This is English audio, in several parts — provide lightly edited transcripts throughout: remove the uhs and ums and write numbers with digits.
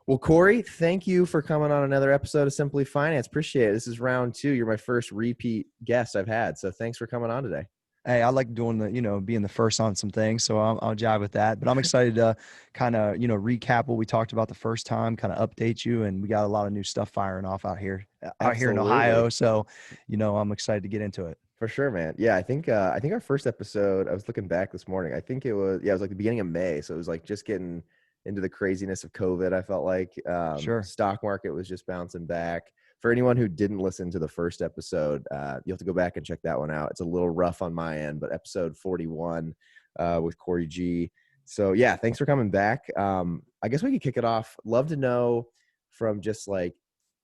Well, Cory, thank you for coming on another episode of Simply Finance. Appreciate it. This is round 2. You're my first repeat guest I've had. So thanks for coming on today. Hey, I like doing being the first on some things. So I'll jive with that, but I'm excited to kind of, recap what we talked about the first time, kind of update you. And we got a lot of new stuff firing off out here in Absolutely. Ohio. So, I'm excited to get into it. For sure, man. Yeah, I think our first episode, I was looking back this morning. I think it was like the beginning of May. So it was like just getting into the craziness of COVID. I felt like Sure. stock market was just bouncing back. For anyone who didn't listen to the first episode, you'll have to go back and check that one out. It's a little rough on my end, but episode 41 with Cory G. So yeah, thanks for coming back. I guess we could kick it off. Love to know from just like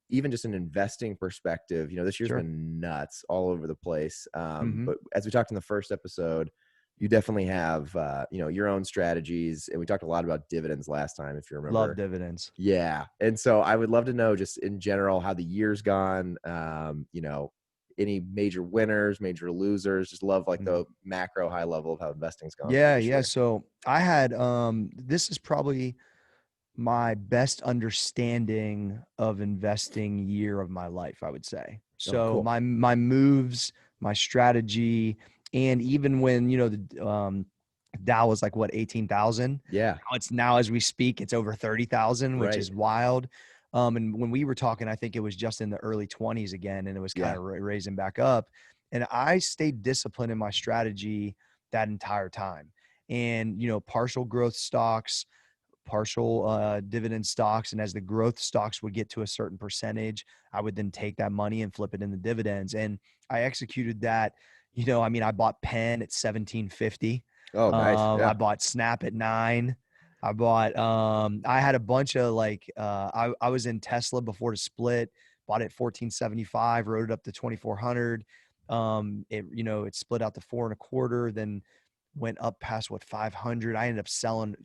even just an investing perspective, this year's Sure. been nuts all over the place. Mm-hmm. But as we talked in the first episode, you definitely have, your own strategies. And we talked a lot about dividends last time, if you remember. Love dividends. Yeah. And so I would love to know just in general, how the year's gone, any major winners, major losers, just love like the macro high level of how investing's gone. Yeah. This year. So I had, this is probably my best understanding of investing year of my life, I would say. So Cool. my moves, my strategy, and even when, the Dow was like what, 18,000. Yeah. Now as we speak, it's over 30,000, which Right. is wild. And when we were talking, I think it was just in the early 20s again, and it was kind of raising back up. And I stayed disciplined in my strategy that entire time. And, partial growth stocks, partial dividend stocks. And as the growth stocks would get to a certain percentage, I would then take that money and flip it into dividends. And I executed that. I bought Penn at 1750. Oh, nice. Yeah. I bought Snap at 9. I bought, I had a bunch of I was in Tesla before the split, bought it 1475, rode it up to 2400. It split out to 4.25, then went up past 500. I ended up selling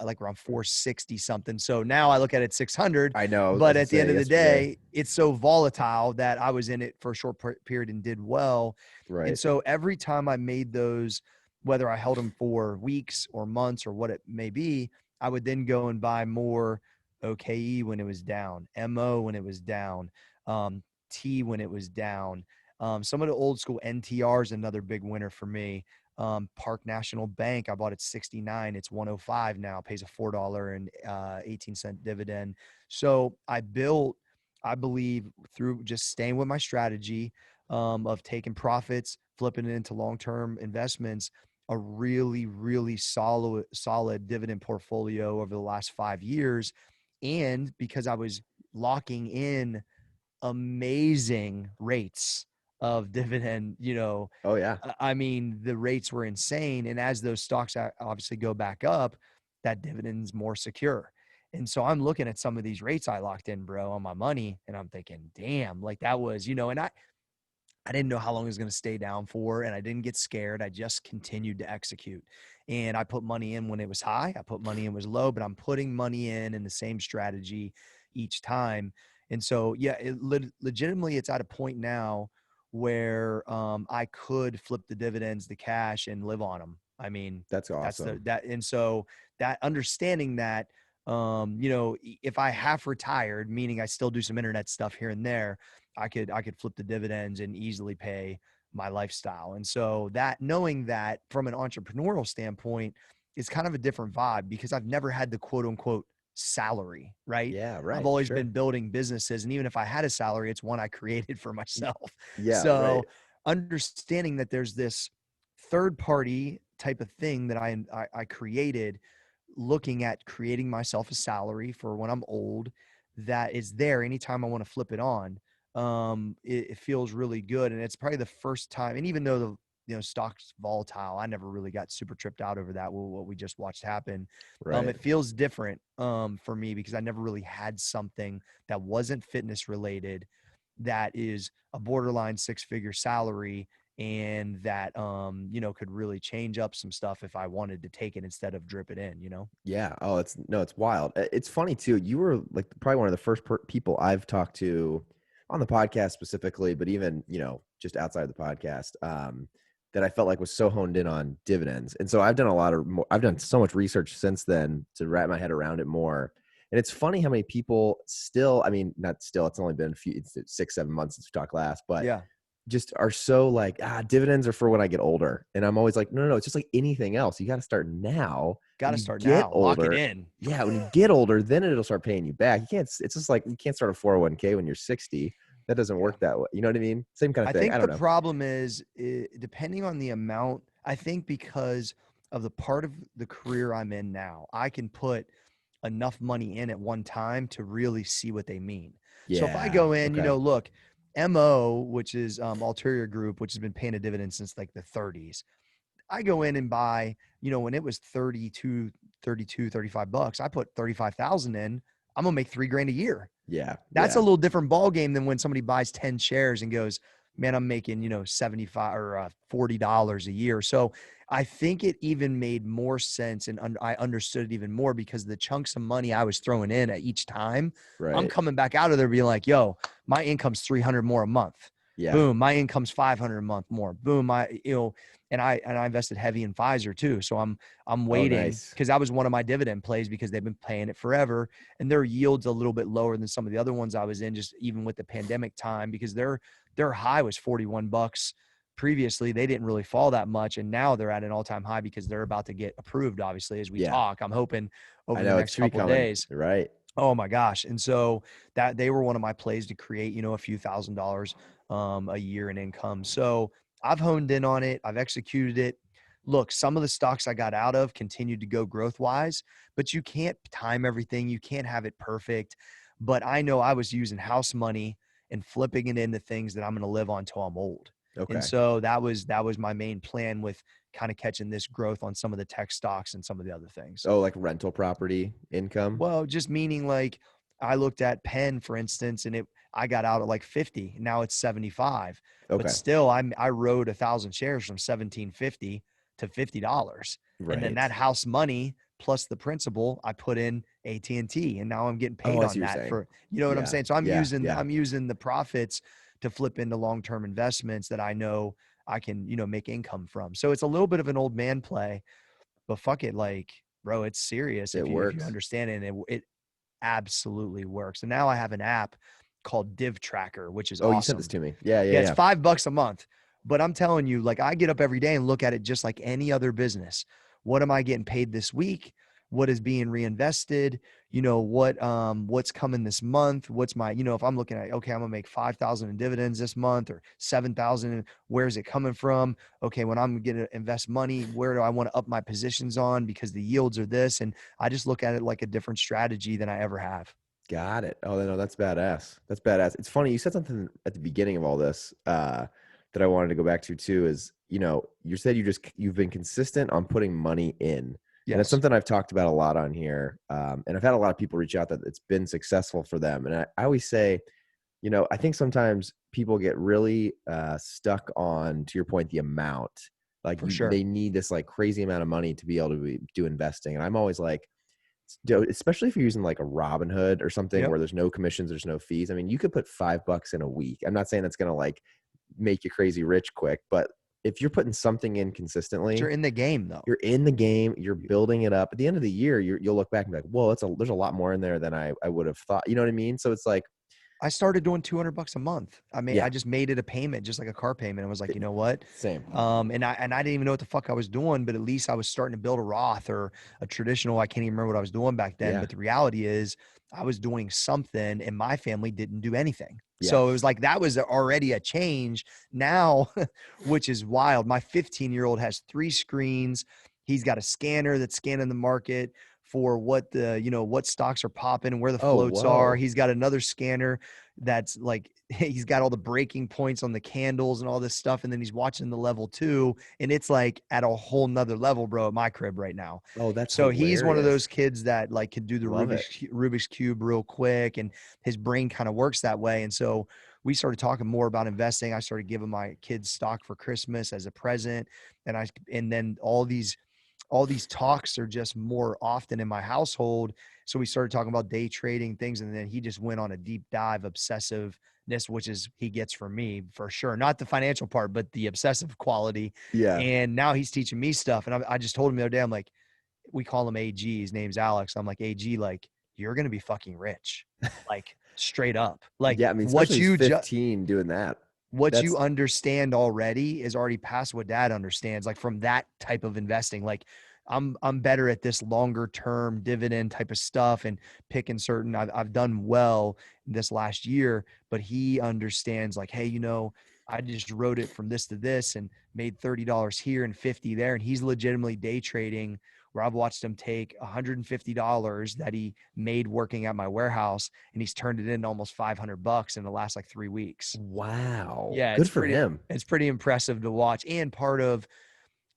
like around 460 something. So now I look at it 600. I know. But at the end of the day, it's so volatile that I was in it for a short period and did well. Right. And so every time I made those, whether I held them for weeks or months or what it may be, I would then go and buy more OKE when it was down, MO when it was down, T when it was down. Some of the old school NTR is another big winner for me. Park National Bank, I bought at 69. It's 105 now, pays a $4.18 dividend. So I believe through just staying with my strategy of taking profits, flipping it into long-term investments, a really, really solid dividend portfolio over the last 5 years. And because I was locking in amazing rates of dividend, Oh yeah. I mean, the rates were insane. And as those stocks obviously go back up, that dividend's more secure. And so I'm looking at some of these rates I locked in, bro, on my money. And I'm thinking, damn, like that was, and I didn't know how long it was going to stay down for, and I didn't get scared. I just continued to execute. And I put money in when it was high. I put money in when it was low, but I'm putting money in the same strategy each time. And so, yeah, legitimately, it's at a point now where I could flip the dividends, the cash, and live on them. I mean, That's awesome. and so that understanding that, if I half retired, meaning I still do some internet stuff here and there, I could flip the dividends and easily pay my lifestyle. And so that, knowing that from an entrepreneurial standpoint, is kind of a different vibe because I've never had the quote unquote salary, right? Yeah, right. I've always Sure. been building businesses. And even if I had a salary, it's one I created for myself. Yeah, So right. understanding that there's this third party type of thing that I created, looking at creating myself a salary for when I'm old that is there anytime I want to flip it on. It feels really good. And it's probably the first time. And even though the stock's volatile, I never really got super tripped out over that. What we just watched happen. Right. It feels different for me because I never really had something that wasn't fitness related that is a borderline 6-figure salary and that could really change up some stuff if I wanted to take it instead of drip it in. Yeah. Oh, it's wild. It's funny too. You were like probably one of the first people I've talked to on the podcast specifically, but even, just outside the podcast, that I felt like was so honed in on dividends. And so I've done I've done so much research since then to wrap my head around it more. And it's funny how many people still, I mean, not still, it's only been it's 6-7 months since we talked last, but Yeah. just are so like, dividends are for when I get older. And I'm always like, no, it's just like anything else. You got to start now. Got When to you start get now. Lock it older, in. yeah, when you get older, then it'll start paying you back. You can't, it's just like, you can't start a 401k when you're 60. That doesn't Yeah. work that way. You know what I mean? Same kind of I thing. I think don't the know. problem is depending on the amount, I think because of the part of the career I'm in now, I can put enough money in at one time to really see what they mean. So if I Yeah. go in, Okay. look, MO, which is Ulterior Group, which has been paying a dividend since like the 30s. I go in and buy, when it was 35 bucks, I put 35,000 in. I'm gonna make $3,000 a year. Yeah. That's a Yeah. little different ball game than when somebody buys 10 shares and goes, man, I'm making, 75 or $40 a year. So I think it even made more sense and I understood it even more because the chunks of money I was throwing in at each time, I'm Right. coming back out of there being like, yo, my income's 300 more a month. Yeah. Boom, my income's 500 a month more. Boom, and I invested heavy in Pfizer too. So I'm Oh, waiting nice. because that was one of my dividend plays because they've been paying it forever. And their yield's a little bit lower than some of the other ones I was in, just even with the pandemic time, because their high was 41 bucks. Previously, they didn't really fall that much. And now they're at an all-time high because they're about to get approved, obviously, as we Yeah. talk. I'm hoping over I the know it's next should be couple of coming. days. Right. Oh my gosh. And so that they were one of my plays to create, a few $1,000s a year in income. So I've honed in on it. I've executed it. Look, some of the stocks I got out of continued to go growth wise, but you can't time everything. You can't have it perfect. But I know I was using house money and flipping it into things that I'm going to live on till I'm old. And Okay. so that was my main plan with kind of catching this growth on some of the tech stocks and some of the other things. Oh, like rental property income. Well, just meaning like I looked at Penn, for instance, and I got out at like 50. Now it's 75. But Okay. still, I rode 1,000 shares from 1750 to $50. And then Right. that house money plus the principal, I put in AT&T, and now I'm getting Oh, paid I see on what you're that saying. for, you know what I'm Yeah. saying? So I'm Yeah. using Yeah. I'm using the profits to flip into long-term investments that I know I can, make income from. So it's a little bit of an old man play, but fuck it, like, bro, it's serious It if you works. understand it. And it absolutely works. And now I have an app called Div Tracker, which is Oh, you sent this awesome. to me. Yeah. Yeah. Yeah, it's Yeah. $5 a month. But I'm telling you, like, I get up every day and look at it just like any other business. What am I getting paid this week? What is being reinvested? What's coming this month? What's my, if I'm looking at, okay, I'm gonna make 5,000 in dividends this month or 7,000, where's it coming from? Okay, when I'm gonna invest money, where do I want to up my positions on because the yields are this? And I just look at it like a different strategy than I ever have. Got it. Oh, no, that's badass. That's badass. It's funny. You said something at the beginning of all this that I wanted to go back to too. Is you said you've been consistent on putting money in, and it's Yes, something I've talked about a lot on here. And I've had a lot of people reach out that it's been successful for them. And I always say, I think sometimes people get really stuck on, to your point, the amount. Like for sure. they need this like crazy amount of money to be able to do investing. And I'm always like, especially if you're using like a Robinhood or something Yep. where there's no commissions, there's no fees. I mean, you could put $5 in a week. I'm not saying that's going to like make you crazy rich quick, but if you're putting something in But you're consistently, in the game though. you're in the game, you're building it up. At the end of the year, you'll look back and be like, whoa, there's a lot more in there than I would have thought. You know what I mean? So it's like, I started doing $200 a month. I yeah, just made it a payment, just like a car payment. I was like, you know what? same. And I didn't even know what the fuck I was doing, but at least I was starting to build a Roth or a traditional. I can't even remember what I was doing back then. Yeah. But the reality is, I was doing something, and my family didn't do anything. Yeah. So it was like that was already a change now, which is wild. My 15-year-old has 3 screens. He's got a scanner that's scanning the market for what stocks are popping and where the Oh, floats are. whoa. He's got another scanner that's like he's got all the breaking points on the candles and all this stuff, and then he's watching the level 2, and it's like at a whole nother level, bro, at my crib right now. Oh, that's So he's one of those hilarious. kids that like could do the Love it. Rubik's cube real quick, and his brain kind of works that way. And so we started talking more about investing. I started giving my kids stock for Christmas as a present, and then all these talks are just more often in my household. So we started talking about day trading things. And then he just went on a deep dive obsessiveness, which is he gets from me for sure. Not the financial part, but the obsessive quality. Yeah. And now he's teaching me stuff. And I just told him the other day, I'm like, we call him AG. His name's Alex. I'm like, AG, like, you're going to be fucking rich. Like straight up. Like Yeah, I mean, especially he's 15 doing that. What That's you understand already is already past what dad understands, like from that type of investing. Like I'm better at this longer term dividend type of stuff and picking certain, I've done well this last year, but he understands like, hey, I just wrote it from this to this and made $30 here and 50 there. And he's legitimately day trading where I've watched him take $150 that he made working at my warehouse and he's turned it into almost $500 in the last like 3 weeks. wow. Yeah, Good for him. it's pretty impressive to watch, and part of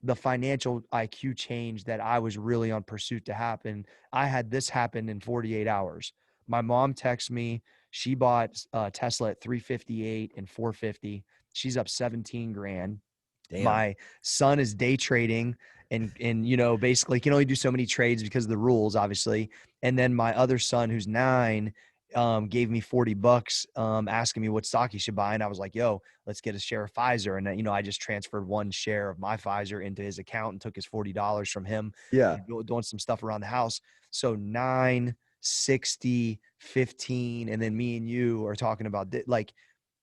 the financial IQ change that I was really on pursuit to happen. I had this happen in 48 hours. My mom texted me. She bought Tesla at 358 and 450. She's up 17 grand. Damn. My son is day trading and basically can only do so many trades because of the rules, obviously. And then my other son, who's 9, gave me $40, asking me what stock he should buy. And I was like, yo, let's get a share of Pfizer. And, I just transferred 1 share of my Pfizer into his account and took his $40 from him. Yeah. Doing some stuff around the house. So 9, 60, 15. And then me and you are talking about like,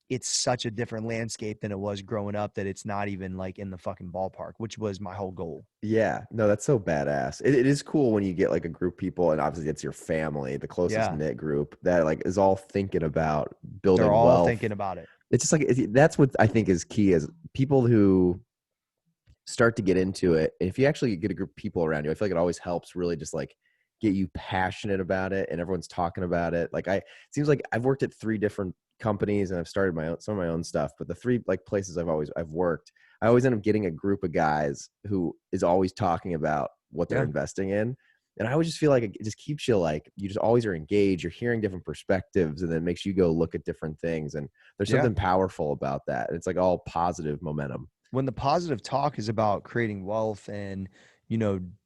it's such a different landscape than it was growing up that it's not even like in the fucking ballpark, which was my whole goal. Yeah. No, that's so badass. It is cool when you get like a group of people, and obviously it's your family, the closest knit group that like is all thinking about building They're all wealth. thinking about it. It's just like, that's what I think is key, is people who start to get into it. And if you actually get a group of people around you, I feel like it always helps really just like get you passionate about it and everyone's talking about it. Like it seems like I've worked at 3 different companies and I've started some of my own stuff, but the 3 like places I've worked, I always end up getting a group of guys who is always talking about what they're investing in. And I always just feel like it just keeps you like, you just always are engaged. You're hearing different perspectives, and then it makes you go look at different things. And there's something powerful about that. And it's like all positive momentum. When the positive talk is about creating wealth and,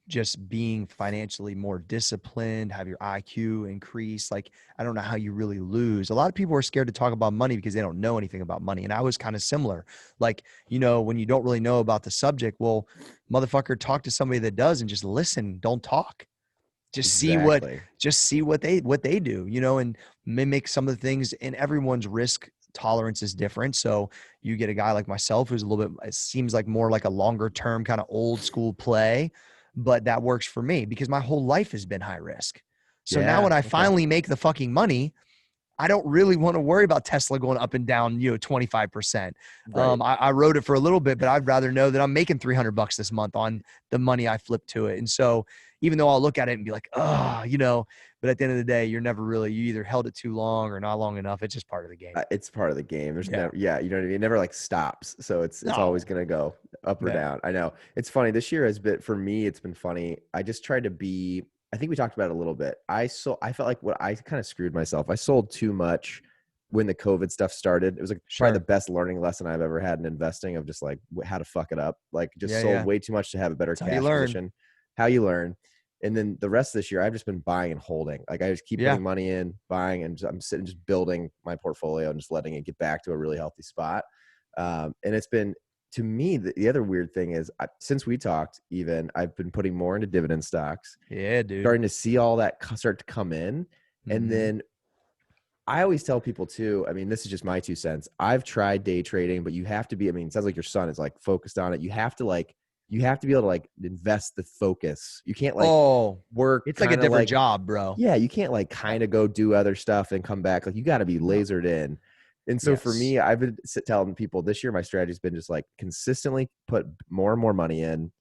just being financially more disciplined, have your IQ increase. Like, I don't know how you really lose. A lot of people are scared to talk about money because they don't know anything about money. And I was kind of similar. Like, when you don't really know about the subject, well, motherfucker, talk to somebody that does and just listen. Don't talk. Just see what they do, and mimic some of the things. And everyone's risk tolerance is different. So you get a guy like myself who's a little bit, it seems like more like a longer term kind of old school play, but that works for me because my whole life has been high risk. So now when I finally make the fucking money, I don't really want to worry about Tesla going up and down, 25%. Right. I wrote it for a little bit, but I'd rather know that I'm making $300 this month on the money I flipped to it. And so even though I'll look at it and be like, but at the end of the day, you either held it too long or not long enough. It's just part of the game. It's part of the game. There's never, you know what I mean? It never like stops. So it's always going to go up or down. I know. It's funny. This year has been, for me, it's been funny. I just tried to be, I think we talked about it a little bit. I felt like I kind of screwed myself. I sold too much when the COVID stuff started. It was like probably the best learning lesson I've ever had in investing, of just like how to fuck it up. Like just sold way too much to have a better cash position. How you learn. And then the rest of this year, I've just been buying and holding. Like I just keep putting money in, buying, and I'm sitting just building my portfolio and just letting it get back to a really healthy spot. And it's been, to me, the other weird thing is since we talked, even I've been putting more into dividend stocks. Yeah, dude. Starting to see all that start to come in. And then I always tell people too, I mean, this is just my 2 cents. I've tried day trading, but you have to be, I mean, it sounds like your son is like focused on it. You have to be able to like invest the focus. You can't like work. It's like a different job, bro. Yeah. You can't like kind of go do other stuff and come back. Like you got to be lasered in. And so for me, I've been telling people this year, my strategy has been just like consistently put more and more money in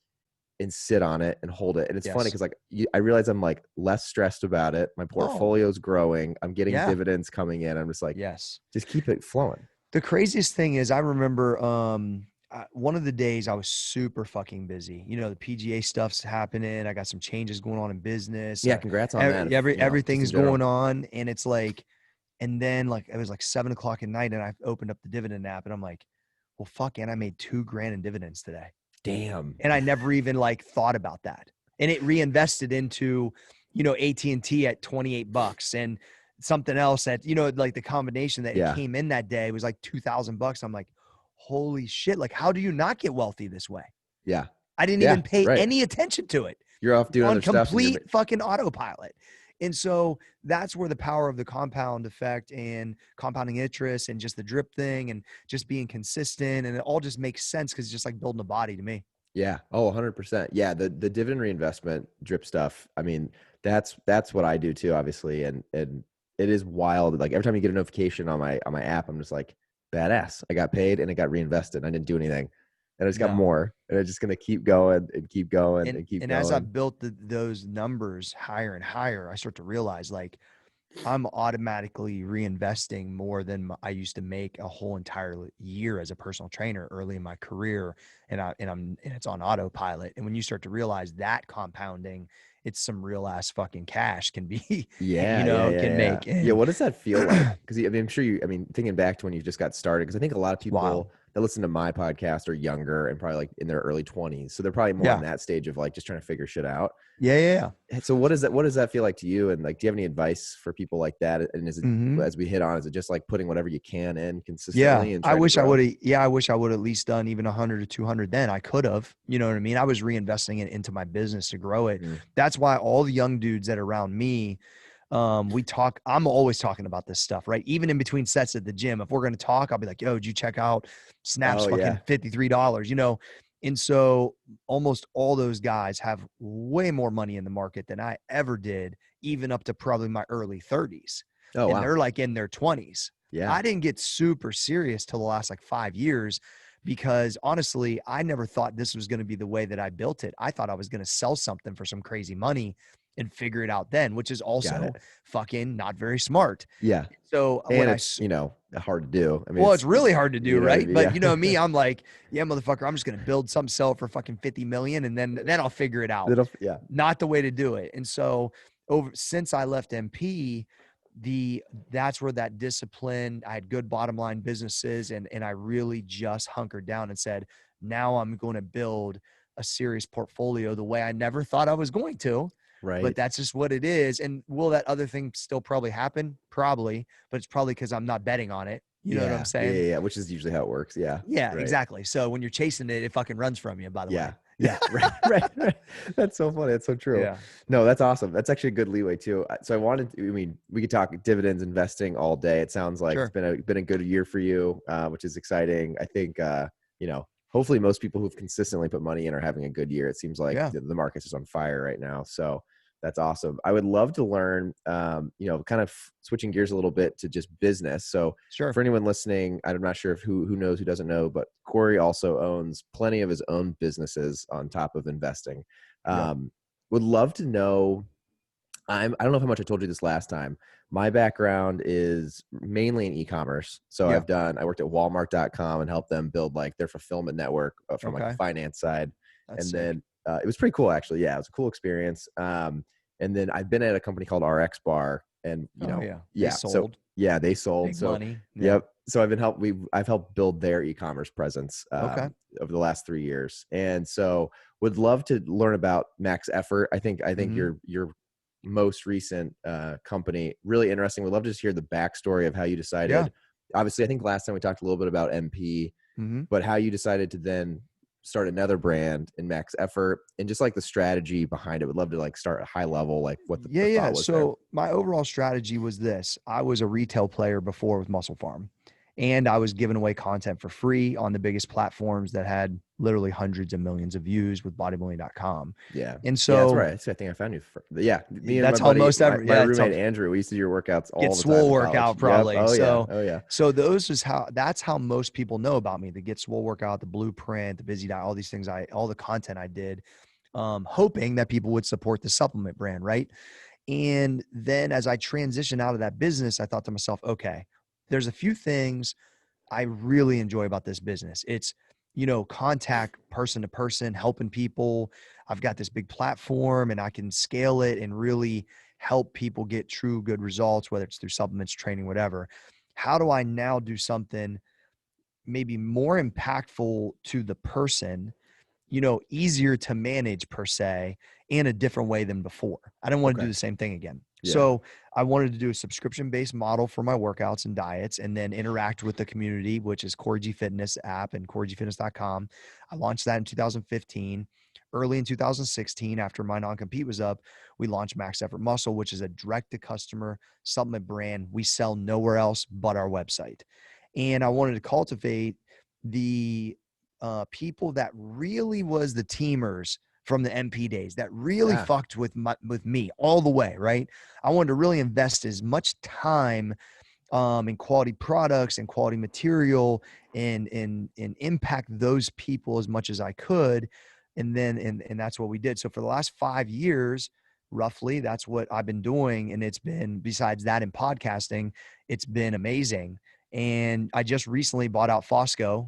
and sit on it and hold it. And it's funny because like I realize I'm like less stressed about it. My portfolio's growing. I'm getting dividends coming in. I'm just like, just keep it flowing. The craziest thing is I remember one of the days I was super fucking busy. The PGA stuff's happening. I got some changes going on in business. Yeah, congrats on that. Everything's going on. And it's like, and then like it was like 7:00 at night and I opened up the dividend app and I'm like, well, fuck, and I made $2,000 in dividends today. Damn. And I never even like thought about that. And it reinvested into, AT&T at $28 and something else at, like the combination that it came in that day was like $2,000. I'm like, holy shit. Like, how do you not get wealthy this way? Yeah. I didn't even pay any attention to it. You're off doing other stuff. On complete fucking autopilot. And so that's where the power of the compound effect and compounding interest and just the drip thing and just being consistent, and it all just makes sense because it's just like building a body to me. Yeah. Oh, 100%. Yeah. The dividend reinvestment drip stuff. I mean, that's what I do too, obviously. And it is wild. Like every time you get a notification on my app, I'm just like, badass. I got paid and it got reinvested. I didn't do anything. And I just got No. more. And it's just gonna keep going and keep going And and keep and as going. I've built those numbers higher and higher, I start to realize like I'm automatically reinvesting more than I used to make a whole entire year as a personal trainer early in my career, and it's on autopilot. And when you start to realize that compounding, it's some real ass fucking cash can be, Yeah, yeah, yeah, can yeah. make. Yeah, And what does that feel like? Because I mean, I'm sure I mean, thinking back to when you just got started, because I think a lot of it's wild. people that listen to my podcast are younger and probably like in their early 20s. So they're probably more in Yeah. that stage of like just trying to figure shit out. Yeah. Yeah. So what does that feel like to you? And like, do you have any advice for people like that? And is it, Hmm. as we hit on, is it just like putting whatever you can in Yeah. consistently and I trying to wish I grow? would have, I wish I would have at least done even 100 to 200 then. I could have, you know what I mean? I was reinvesting it into my business to grow it. Mhm. That's why all the young dudes that are around me, I'm always talking about this stuff, right? Even in between sets at the gym, if we're going to talk, I'll be like, yo, did you check out Snap's Oh fucking yeah. $53, And so almost all those guys have way more money in the market than I ever did, even up to probably my early 30s. Oh And wow. they're like in their 20s. Yeah. I didn't get super serious till the last like 5 years because honestly, I never thought this was going to be the way that I built it. I thought I was going to sell something for some crazy money and figure it out then, which is Got also it. fucking not very smart. Yeah. So And it's, hard to do. I mean, well, it's really hard to do, you know what I right? mean? But Yeah. you know me, I'm like, yeah, motherfucker, I'm just going to build some, sell it for fucking 50 million and then I'll figure it out. Yeah. Not the way to do it. And so since I left MP, that's where that discipline, I had good bottom line businesses and I really just hunkered down and said, now I'm going to build a serious portfolio the way I never thought I was going to, but Right. that's just what it is. And will that other thing still probably happen? Probably, but it's probably because I'm not betting on it. You know what I'm Yeah. Yeah. saying? Yeah. Which is usually how it works. Yeah. Yeah, Right. exactly. So when you're chasing it, it fucking runs from you, by the Yeah. way. Yeah. Right. Right. Right. That's so funny. That's so true. Yeah. No, that's awesome. That's actually a good leeway too. So I mean, we could talk dividends investing all day. It sounds like it's Sure. been a good year for you, which is exciting. I think, hopefully most people who've consistently put money in are having a good year. It seems like Yeah. the market's just on fire right now. So that's awesome. I would love to learn, kind of switching gears a little bit to just business. So Sure. for anyone listening, I'm not sure if who knows, who doesn't know, but Cory also owns plenty of his own businesses on top of investing. Yep. Would love to know. I don't know how much I told you this last time. My background is mainly in e-commerce. So Yeah. I worked at Walmart.com and helped them build like their fulfillment network from like the Okay. finance side. That's And sick. then it was pretty cool actually. Yeah, it was a cool experience. And then I've been at a company called RX Bar, and Oh yeah. They yeah. So sold yeah, they sold. big So money. Yeah. yep. So I've helped build their e-commerce presence Okay. over the last 3 years. And so would love to learn about Max Effort. I think Hmm. your most recent company really interesting. Would love to just hear the backstory of how you Yeah. decided. Obviously, I think last time we talked a little bit about MP, Hmm. but how you decided to then start another brand in Max Effort and just like the strategy behind it. Would love to like start at high level, like what Yeah. the Yeah. thought was there. So my overall strategy was this. I was a retail player before with Muscle Farm, and I was giving away content for free on the biggest platforms that had literally hundreds of millions of views with bodybuilding.com. Yeah. And Yeah, that's so right. I think I found you. Yeah. Me and my that's how buddy, most ever, my yeah, it's roommate, how Andrew, we used to do your workouts Get all the time Swole in college. workout Yep. probably. Oh yeah. So, Oh yeah. so that's how most people know about me. The Get Swole workout, the blueprint, the busy diet, all these things, all the content I did, hoping that people would support the supplement brand. Right. And then as I transitioned out of that business, I thought to myself, okay, there's a few things I really enjoy about this business. It's, contact person to person, helping people. I've got this big platform and I can scale it and really help people get true good results, whether it's through supplements, training, whatever. How do I now do something maybe more impactful to the person, easier to manage per se, in a different way than before? I didn't want to do Okay. the same thing again. Yeah. So I wanted to do a subscription-based model for my workouts and diets and then interact with the community, which is Cory G Fitness app and CoryGFitness.com. I launched that in 2015. early in 2016, after my non-compete was up, we launched Max Effort Muscle, which is a direct-to-customer supplement brand we sell nowhere else but our website. And I wanted to cultivate the people that really was the teamers from the MP days that really fucked with me all the way, right? I wanted to really invest as much time in quality products and quality material and impact those people as much as I could. And then, and that's what we did. So for the last 5 years, roughly, that's what I've been doing. And it's been, besides that in podcasting, it's been amazing. And I just recently bought out Fosco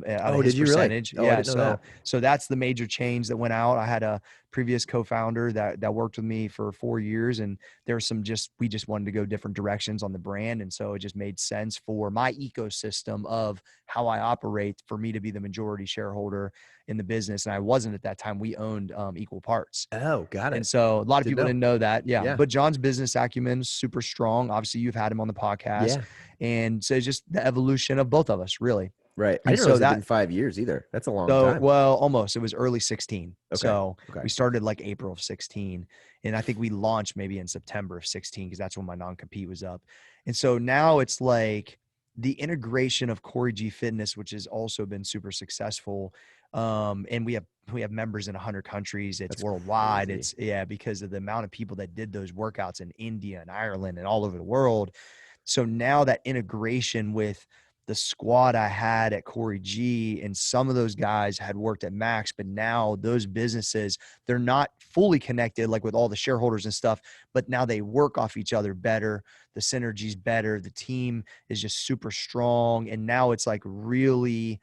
at Oh, his did you really? percentage. Oh, I Yeah. didn't know that. So that's the major change that went out. I had a previous co-founder that worked with me for 4 years, and there was we just wanted to go different directions on the brand. And so it just made sense for my ecosystem of how I operate for me to be the majority shareholder in the business. And I wasn't at that time. We owned equal parts. Oh, got And it. so a lot of people didn't know that. Yeah. Yeah. But John's business acumen is super strong. Obviously, you've had him on the podcast. Yeah. And so it's just the evolution of both of us, really. Right. I And didn't so realize it'd been 5 years either. That's a long so, time. well, almost. It was early 16. Okay. So Okay. we started like April of 16. And I think we launched maybe in September of 16 because that's when my non-compete was up. And so now it's like the integration of Cory G Fitness, which has also been super successful. And we have members in 100 countries. It's That's worldwide. crazy. It's because of the amount of people that did those workouts in India and Ireland and all over the world. So now that integration with the squad I had at Cory G, and some of those guys had worked at Max, but now those businesses, they're not fully connected, like with all the shareholders and stuff, but now they work off each other better. The synergy's better. The team is just super strong. And now it's like really,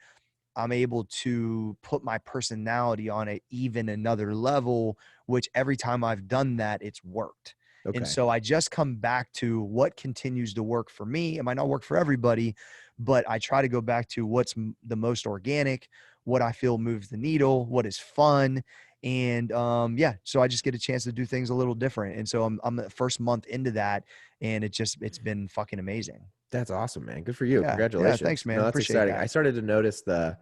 I'm able to put my personality on it even another level, which every time I've done that, it's worked. Okay. And so I just come back to what continues to work for me. It might not work for everybody, but I try to go back to what's the most organic, what I feel moves the needle, what is fun. And yeah, so I just get a chance to do things a little different. And so I'm the first month into that, and it's been fucking amazing. That's awesome, man. Good for you. Yeah. Congratulations. Yeah, thanks, man. No, that's Appreciate exciting. that. I started to notice the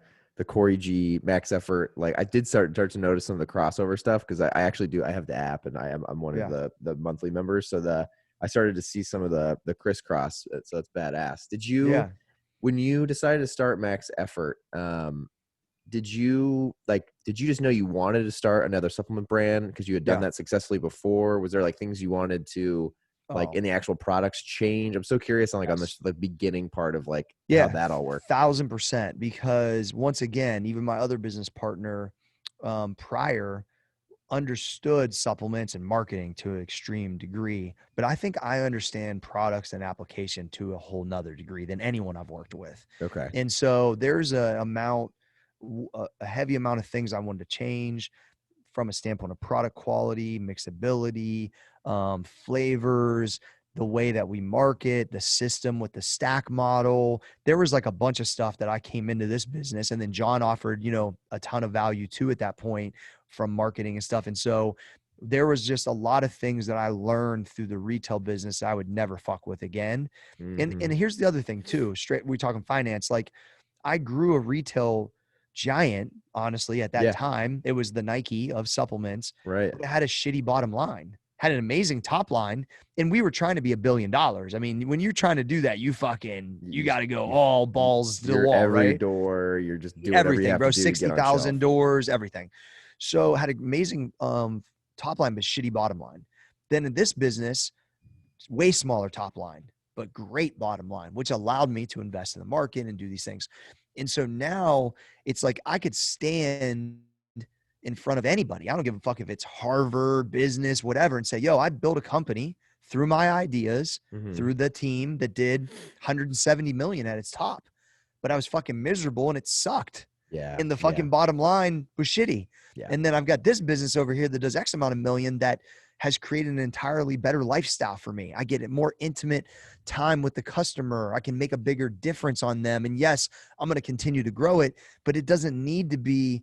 Cory G Max Effort. Like I did start to notice some of the crossover stuff because I actually do. I have the app and I'm one of the monthly members. So I started to see some of the crisscross. So it's badass. Did you, when you decided to start Max Effort, did you just know you wanted to start another supplement brand because you had done that successfully before? Was there like things you wanted to like in the actual products change? I'm so curious on like on the beginning part of like how that all worked. 1000%. Because once again, even my other business partner prior understood supplements and marketing to an extreme degree, but I think I understand products and application to a whole nother degree than anyone I've worked with. Okay. And so there's a heavy amount of things I wanted to change from a standpoint of product quality, mixability, flavors, the way that we market, the system with the stack model. There was like a bunch of stuff that I came into this business, and then John offered, a ton of value too at that point from marketing and stuff. And so there was just a lot of things that I learned through the retail business I would never fuck with again. Mm-hmm. And here's the other thing too, we talking finance, like I grew a retail giant, honestly, at that time. It was the Nike of supplements, right? But it had a shitty bottom line, had an amazing top line, and we were trying to be $1 billion. I mean, when you're trying to do that, you got to go all balls to the wall, every right? Door, you're just doing everything, bro. to do 60,000 doors, everything. So had an amazing top line, but shitty bottom line. Then in this business, way smaller top line, but great bottom line, which allowed me to invest in the market and do these things. And so now it's like I could stand in front of anybody. I don't give a fuck if it's Harvard, business, whatever, and say, yo, I built a company through my ideas, through the team that did 170 million at its top. But I was fucking miserable and it sucked. Yeah. And the fucking bottom line was shitty. Yeah. And then I've got this business over here that does X amount of million that has created an entirely better lifestyle for me. I get a more intimate time with the customer. I can make a bigger difference on them. And yes, I'm going to continue to grow it, but it doesn't need to be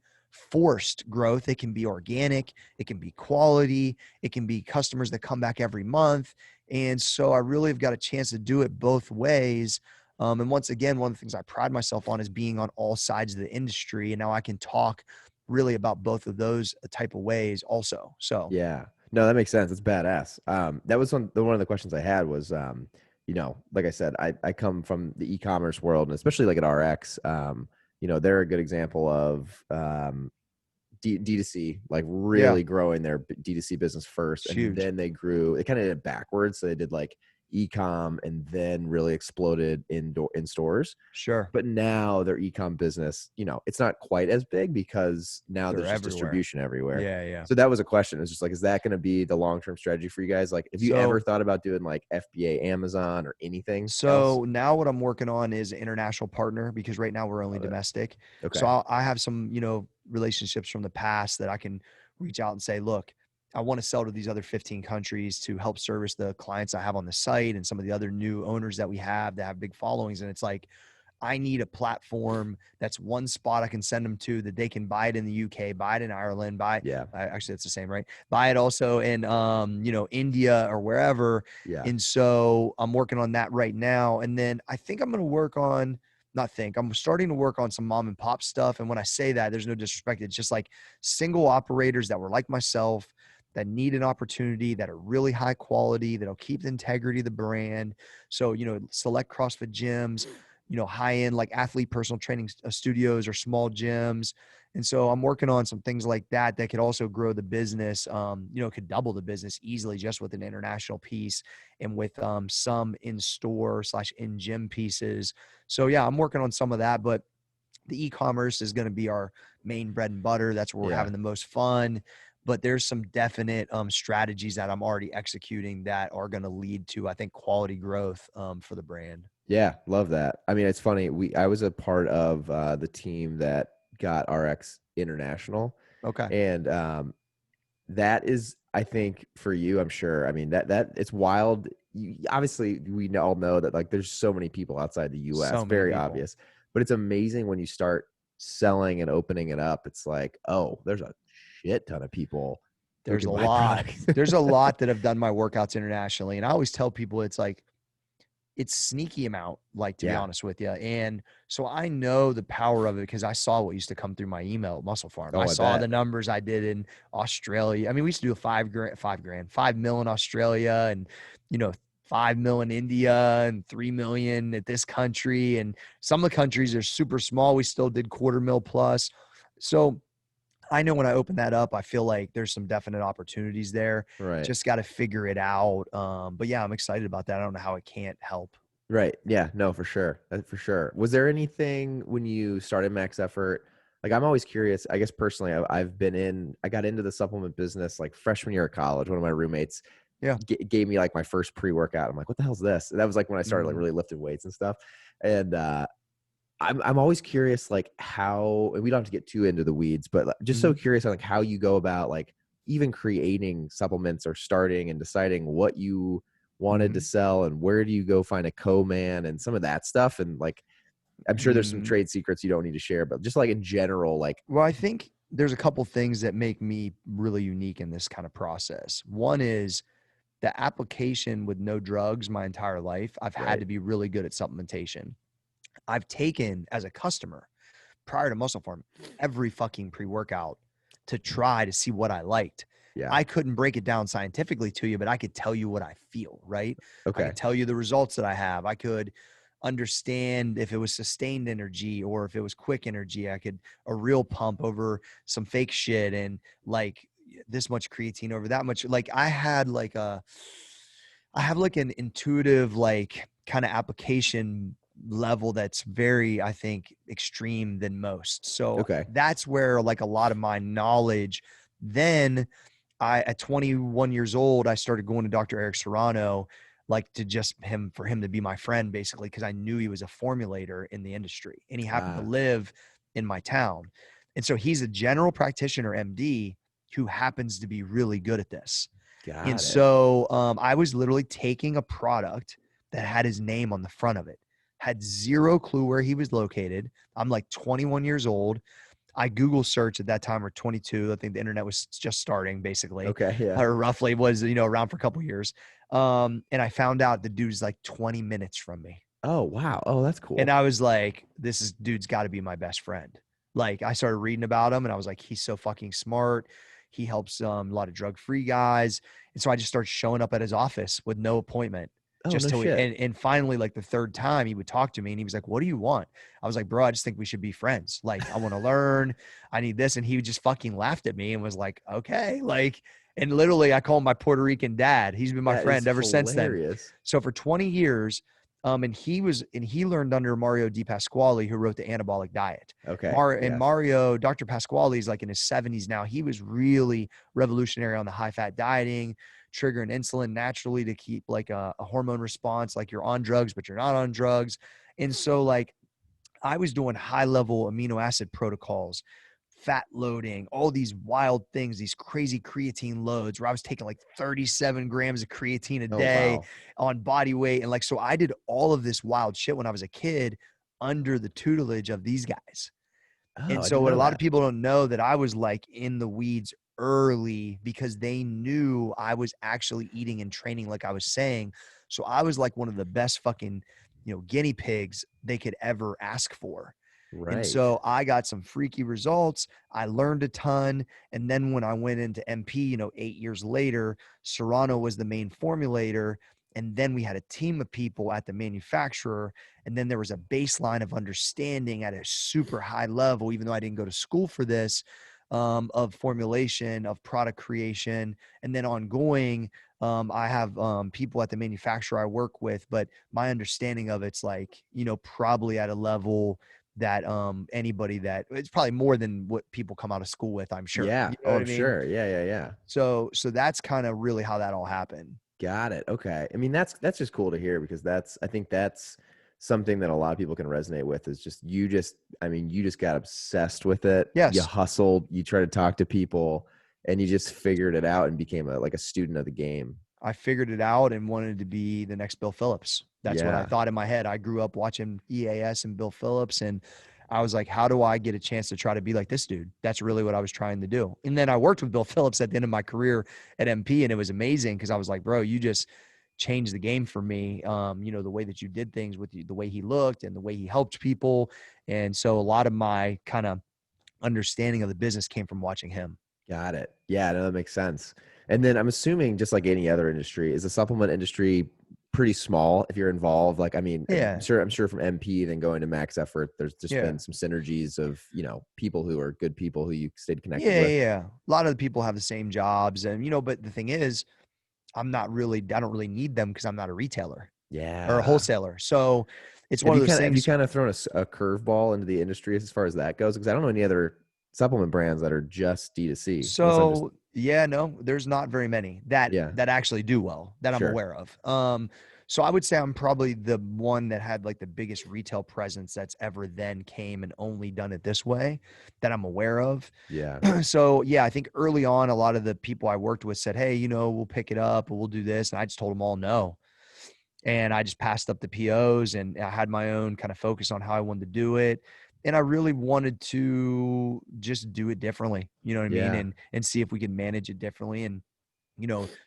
forced growth. It can be organic. It can be quality. It can be customers that come back every month. And so I really have got a chance to do it both ways. And once again, one of the things I pride myself on is being on all sides of the industry. And now I can talk really about both of those type of ways also. So Yeah. No, that makes sense. It's badass. That was one of the questions I had was, like I said, I come from the e-commerce world, and especially like at RX, they're a good example of D2C, like yeah, really growing their D2C business first, it's and huge. then they grew. They kind of did it backwards. So they did like e-com, and then really exploded in stores. Sure. But now their e-com business, it's not quite as big because now They're there's just everywhere. distribution everywhere. Yeah. Yeah. So that was a question. It's just like, is that going to be the long-term strategy for you guys? Like, have you ever So thought about doing like FBA Amazon or anything else? So now what I'm working on is an international partner because right now we're only Love it. domestic. So Okay. I have some, relationships from the past that I can reach out and say, look, I want to sell to these other 15 countries to help service the clients I have on the site and some of the other new owners that we have that have big followings. And it's like, I need a platform that's one spot I can send them to that they can buy it in the UK, buy it in Ireland, Yeah. actually it's the same, right? Buy it also in India or wherever. Yeah. And so I'm working on that right now. And then I think I'm going to work on I'm starting to work on some mom and pop stuff. And when I say that, there's no disrespect. It's just like single operators that were like myself that need an opportunity, that are really high quality, that'll keep the integrity of the brand. So, select CrossFit gyms, high end like athlete personal training studios or small gyms. And so I'm working on some things like that that could also grow the business, could double the business easily just with an international piece and with some in-store / in-gym pieces. So yeah, I'm working on some of that, but the e-commerce is going to be our main bread and butter. That's where we're Yeah. having the most fun. But there's some definite strategies that I'm already executing that are going to lead to, I think, quality growth for the brand. Yeah, love that. I mean, it's funny. I was a part of the team that got RX International, Okay. and that is, I think, for you, I'm sure. I mean, that it's wild. Obviously, we all know that like there's so many people outside the U.S. So many Very people. obvious, but it's amazing when you start selling and opening it up. It's like, oh, there's a shit ton of people who There's a can buy lot. products. There's a lot that have done my workouts internationally. And I always tell people it's like, it's sneaky amount, like, to be Yeah. honest with you. And so I know the power of it because I saw what used to come through my email at Muscle Farm. I Oh, I saw bet. the numbers I did in Australia. I mean, we used to do a 5 mil in Australia and, you know, 5 mil in India and 3 million at this country. And some of the countries are super small. We still did 250,000 plus. So I know when I open that up, I feel like there's some definite opportunities there. Right. Just got to figure it out. But yeah, I'm excited about that. I don't know how it can't help. Right. Yeah. No, for sure. For sure. Was there anything when you started Max Effort? Like, I'm always curious. I guess personally, I got into the supplement business like freshman year of college. One of my roommates Yeah. gave me like my first pre-workout. I'm like, what the hell's this? And that was like when I started like Mhm. really lifting weights and stuff. And I'm always curious, like how, and we don't have to get too into the weeds, but like, just so Mhm. curious on like how you go about like even creating supplements or starting and deciding what you wanted to Mhm. sell and where do you go find a co-man and some of that stuff. And like, I'm sure there's some Mhm. trade secrets you don't need to share, but just like in general, like, Well, I think there's a couple things that make me really unique in this kind of process. One is the application with no drugs my entire life. I've had right. to be really good at supplementation. I've taken as a customer prior to Muscle Farm every fucking pre-workout to try to see what I liked. Yeah. I couldn't break it down scientifically to you, but I could tell you what I feel, right? I Okay. could tell you the results that I have. I could understand if it was sustained energy or if it was quick energy. I could a real pump over some fake shit and like this much creatine over that much. Like I have like an intuitive, like kind of application level that's very, I think, extreme than most. So Okay. that's where like a lot of my knowledge. Then at 21 years old, I started going to Dr. Eric Serrano, like to just for him to be my friend, basically, because I knew he was a formulator in the industry and he happened to Ah, live in my town. And so he's a general practitioner, MD, who happens to be really good at this. And got it. so I was literally taking a product that had his name on the front of it, had zero clue where he was located. I'm like 21 years old. I Google search at that time or 22. I think the internet was just starting basically, Okay. Yeah. or roughly was, around for a couple years. And I found out the dude's like 20 minutes from me. Oh, wow. Oh, that's And cool. I was like, dude's got to be my best friend. Like I started reading about him and I was like, he's so fucking smart. He helps a lot of drug-free guys. And so I just started showing up at his office with no appointment. Oh, Just no till shit. and finally, like the third time he would talk to me and he was like, what do you want? I was like, bro, I just think we should be friends. Like, I want to learn. I need this. And he just fucking laughed at me and was like, okay. Like, and literally I call him my Puerto Rican dad. He's been my That is friend ever since then. hilarious. So for 20 years, and he learned under Mario Di Pasquale, who wrote the Anabolic Diet. Okay. Yeah. Mario, Dr. Pasquale is like in his 70s now. He was really revolutionary on the high fat dieting, triggering insulin naturally to keep like a hormone response, like you're on drugs, but you're not on drugs. And so like I was doing high level amino acid protocols, fat loading, all these wild things, these crazy creatine loads where I was taking like 37 grams of creatine a Oh, day wow. on body weight. And like, so I did all of this wild shit when I was a kid under the tutelage of these guys. Oh, And I so didn't what a know lot of that. people don't know that I was like in the weeds early because they knew I was actually eating and training like I was saying. So I was like one of the best fucking, guinea pigs they could ever ask for. And Right. so I got some freaky results. I learned a ton. And then when I went into MP, 8 years later, Serrano was the main formulator. And then we had a team of people at the manufacturer. And then there was a baseline of understanding at a super high level, even though I didn't go to school for this, of formulation, of product creation. And then ongoing, I have people at the manufacturer I work with, but my understanding of it's like, probably at a level that anybody that it's probably more than what people come out of school with, I'm sure. Yeah. You know Oh, what I I'm mean? sure. Yeah. Yeah. Yeah. So that's kind of really how that all happened. Got it. Okay. I mean, that's just cool to hear because I think that's something that a lot of people can resonate with is I mean, you just got obsessed with it. You Yes. hustled, you tried to talk to people, and you just figured it out and became like a student of the game. I figured it out and wanted to be the next Bill Phillips. That's what I Yeah. thought in my head. I grew up watching EAS and Bill Phillips, and I was like, how do I get a chance to try to be like this dude? That's really what I was trying to do. And then I worked with Bill Phillips at the end of my career at MP, and it was amazing because I was like, bro, you just changed the game for me. The way that you did things with you, the way he looked and the way he helped people. And so a lot of my kind of understanding of the business came from watching him. Got it. Yeah, no, that makes sense. And then I'm assuming, just like any other industry, is the supplement industry pretty small if you're involved? Like, I mean, Yeah. I'm sure from MP then going to Max Effort, there's just Yeah. been some synergies of, people who are good people who you stayed connected Yeah, with. yeah, yeah. A lot of the people have the same jobs, and but the thing is, I don't really need them because I'm not a retailer or a Yeah. wholesaler. So it's one of those Have you things. kind of thrown a curveball into the industry as far as that goes? Because I don't know any other supplement brands that are just D2C, unless I'm just So yeah, no, there's not very many that yeah, actually do well that I'm sure. aware of. So I would say I'm probably the one that had like the biggest retail presence that's ever then came and only done it this way that I'm aware of. Yeah, So yeah, I think early on, a lot of the people I worked with said, hey, we'll pick it up or we'll do this. And I just told them all no. And I just passed up the POs and I had my own kind of focus on how I wanted to do it. And I really wanted to just do it differently, you know what I mean? yeah, And see if we could manage it differently. And,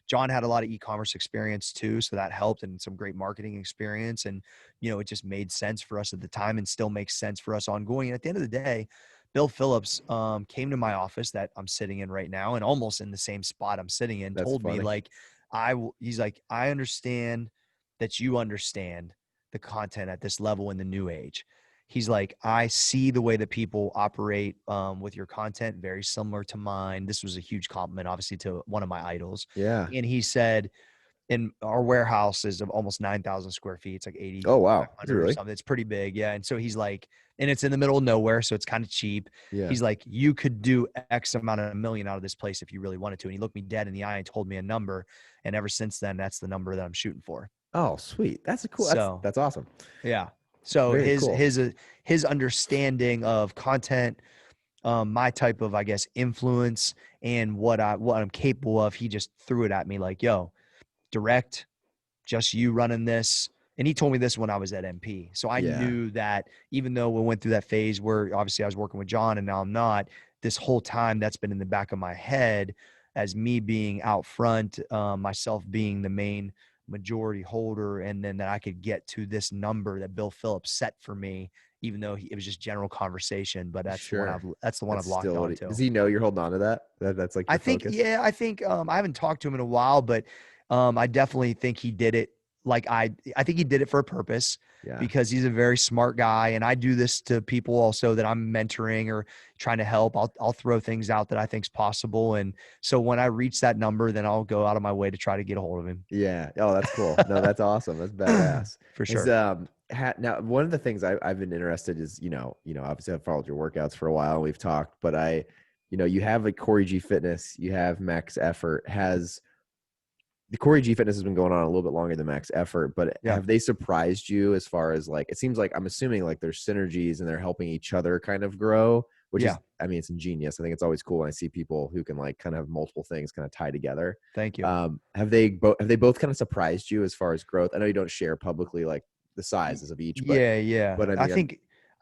John had a lot of e-commerce experience too. So that helped and some great marketing experience. And, it just made sense for us at the time and still makes sense for us ongoing. And at the end of the day, Bill Phillips came to my office that I'm sitting in right now and almost in the same spot I'm sitting in, that's told me funny. like, he's like, I understand that you understand the content at this level in the new age. He's like, I see the way that people operate with your content, very similar to mine. This was a huge compliment, obviously, to one of my idols. Yeah. And he said, in our warehouse is of almost 9,000 square feet. It's like Oh wow, is it 8,500 or really? something. It's pretty big. Yeah. And so he's like, and it's in the middle of nowhere. So it's kind of cheap. Yeah. He's like, you could do X amount of million out of this place if you really wanted to. And he looked me dead in the eye and told me a number. And ever since then, that's the number that I'm shooting for. Oh, sweet. That's a cool. So That's awesome. yeah. So Very cool. his understanding of content, my type of, I guess, influence and what I'm capable of, he just threw it at me like, yo, direct, just you running this. And he told me this when I was at MP. So I Yeah. knew that even though we went through that phase where obviously I was working with John and now I'm not, this whole time that's been in the back of my head as me being out front, myself being the main majority holder, and then that I could get to this number that Bill Phillips set for me, even though it was just general conversation. But that's the one Sure. I've That's locked still on what to. does he know you're holding on to that? That's like I your think, focus? yeah, I think I haven't talked to him in a while, but I definitely think he did it. Like I think he did it for a purpose Yeah. because he's a very smart guy, and I do this to people also that I'm mentoring or trying to help. I'll throw things out that I think's possible, and so when I reach that number, then I'll go out of my way to try to get a hold of him. Yeah. Oh, that's cool. No, that's awesome. That's badass. For Is sure. now one of the things I've been interested is, obviously I've followed your workouts for a while and we've talked, but you have like Cory G Fitness, you have Max Effort. Has the Cory G Fitness has been going on a little bit longer than Max Effort, but Yeah. have they surprised you as far as like, it seems like I'm assuming like there's synergies and they're helping each other kind of grow, which Yeah. is, I mean, it's ingenious. I think it's always cool when I see people who can like kind of have multiple things kind of tie together. Thank you. Have they both kind of surprised you as far as growth? I know you don't share publicly like the sizes of each, but Yeah. I I mean,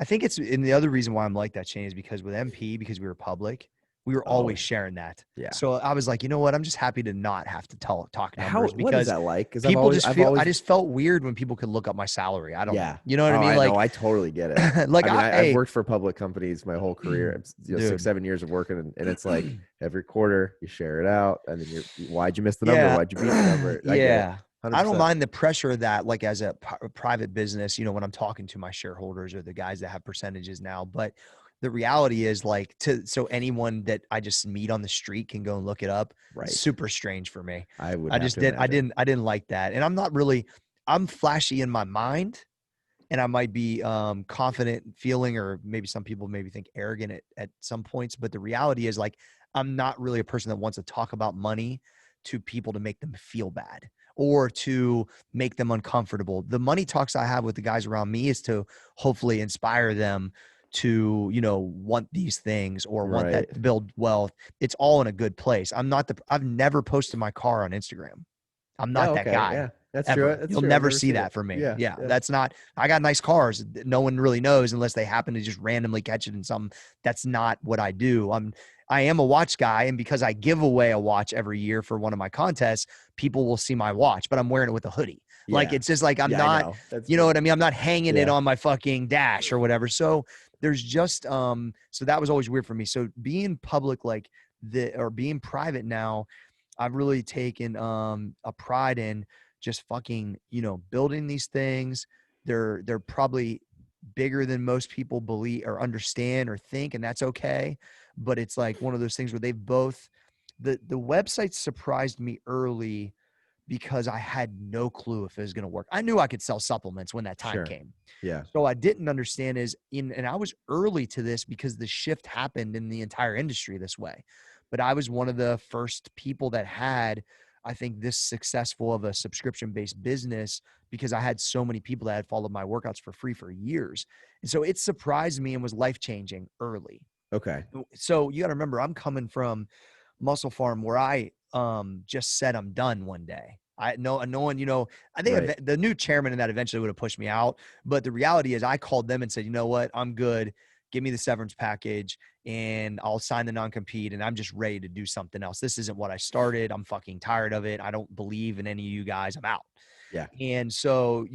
think it's, and the other reason why I'm like that, Shane, is because with MP, because we were public, we were always sharing that. yeah. So I was like, you know what? I'm just happy to not have to talk numbers What is because that like? Because people just I've feel, I always, just felt weird when people could look up my salary. I don't know. yeah. You know what I Oh, mean? I know. Like, I totally get it. like I mean, I've hey, worked for public companies my whole career. It's, dude, 6, 7 years of working, and it's like every quarter you share it out, and then why'd you miss the number? yeah, Why'd you beat the number? I get it, yeah. I don't 100%. mind the pressure of that, like as a private business, when I'm talking to my shareholders or the guys that have percentages now. But the reality is like so anyone that I just meet on the street can go and look it up. Right. Super strange for me. I would I have just to imagine. I didn't like that. And I'm flashy in my mind, and I might be confident feeling, or maybe some people maybe think arrogant at some points. But the reality is like, I'm not really a person that wants to talk about money to people to make them feel bad or to make them uncomfortable. The money talks I have with the guys around me is to hopefully inspire them to, want these things or want Right. that to build wealth. It's all in a good place. I've never posted my car on Instagram. I'm Yeah. not that Okay. Yeah. guy. That's true. Ever. That's You'll true. I've never never see seen that it. from me. Yeah. Yeah. Yeah. That's not, I got nice cars. No one really knows unless they happen to just randomly catch it in some. That's not what I do. I am a watch guy. And because I give away a watch every year for one of my contests, people will see my watch, but I'm wearing it with a hoodie. Like, Yeah. it's just like, I'm Yeah. I not, know. That's you know funny. what I mean? I'm not hanging it Yeah. on my fucking dash or whatever. So there's just, so that was always weird for me. So being public, like or being private now, I've really taken a pride in just fucking, building these things. They're probably bigger than most people believe or understand or think, and that's okay. But it's like one of those things where they've both the website surprised me early because I had no clue if it was going to work. I knew I could sell supplements when that time Sure. came. Yeah. So I didn't understand and I was early to this because the shift happened in the entire industry this way. But I was one of the first people that had, I think, this successful of a subscription-based business because I had so many people that had followed my workouts for free for years. And so it surprised me and was life-changing early. Okay. So you got to remember, I'm coming from Muscle Farm where I just said I'm done one day. No one, I think Right. the new chairman in that eventually would have pushed me out. But the reality is I called them and said, you know what, I'm good. Give me the severance package and I'll sign the non-compete and I'm just ready to do something else. This isn't what I started. I'm fucking tired of it. I don't believe in any of you guys. I'm out. Yeah. And so,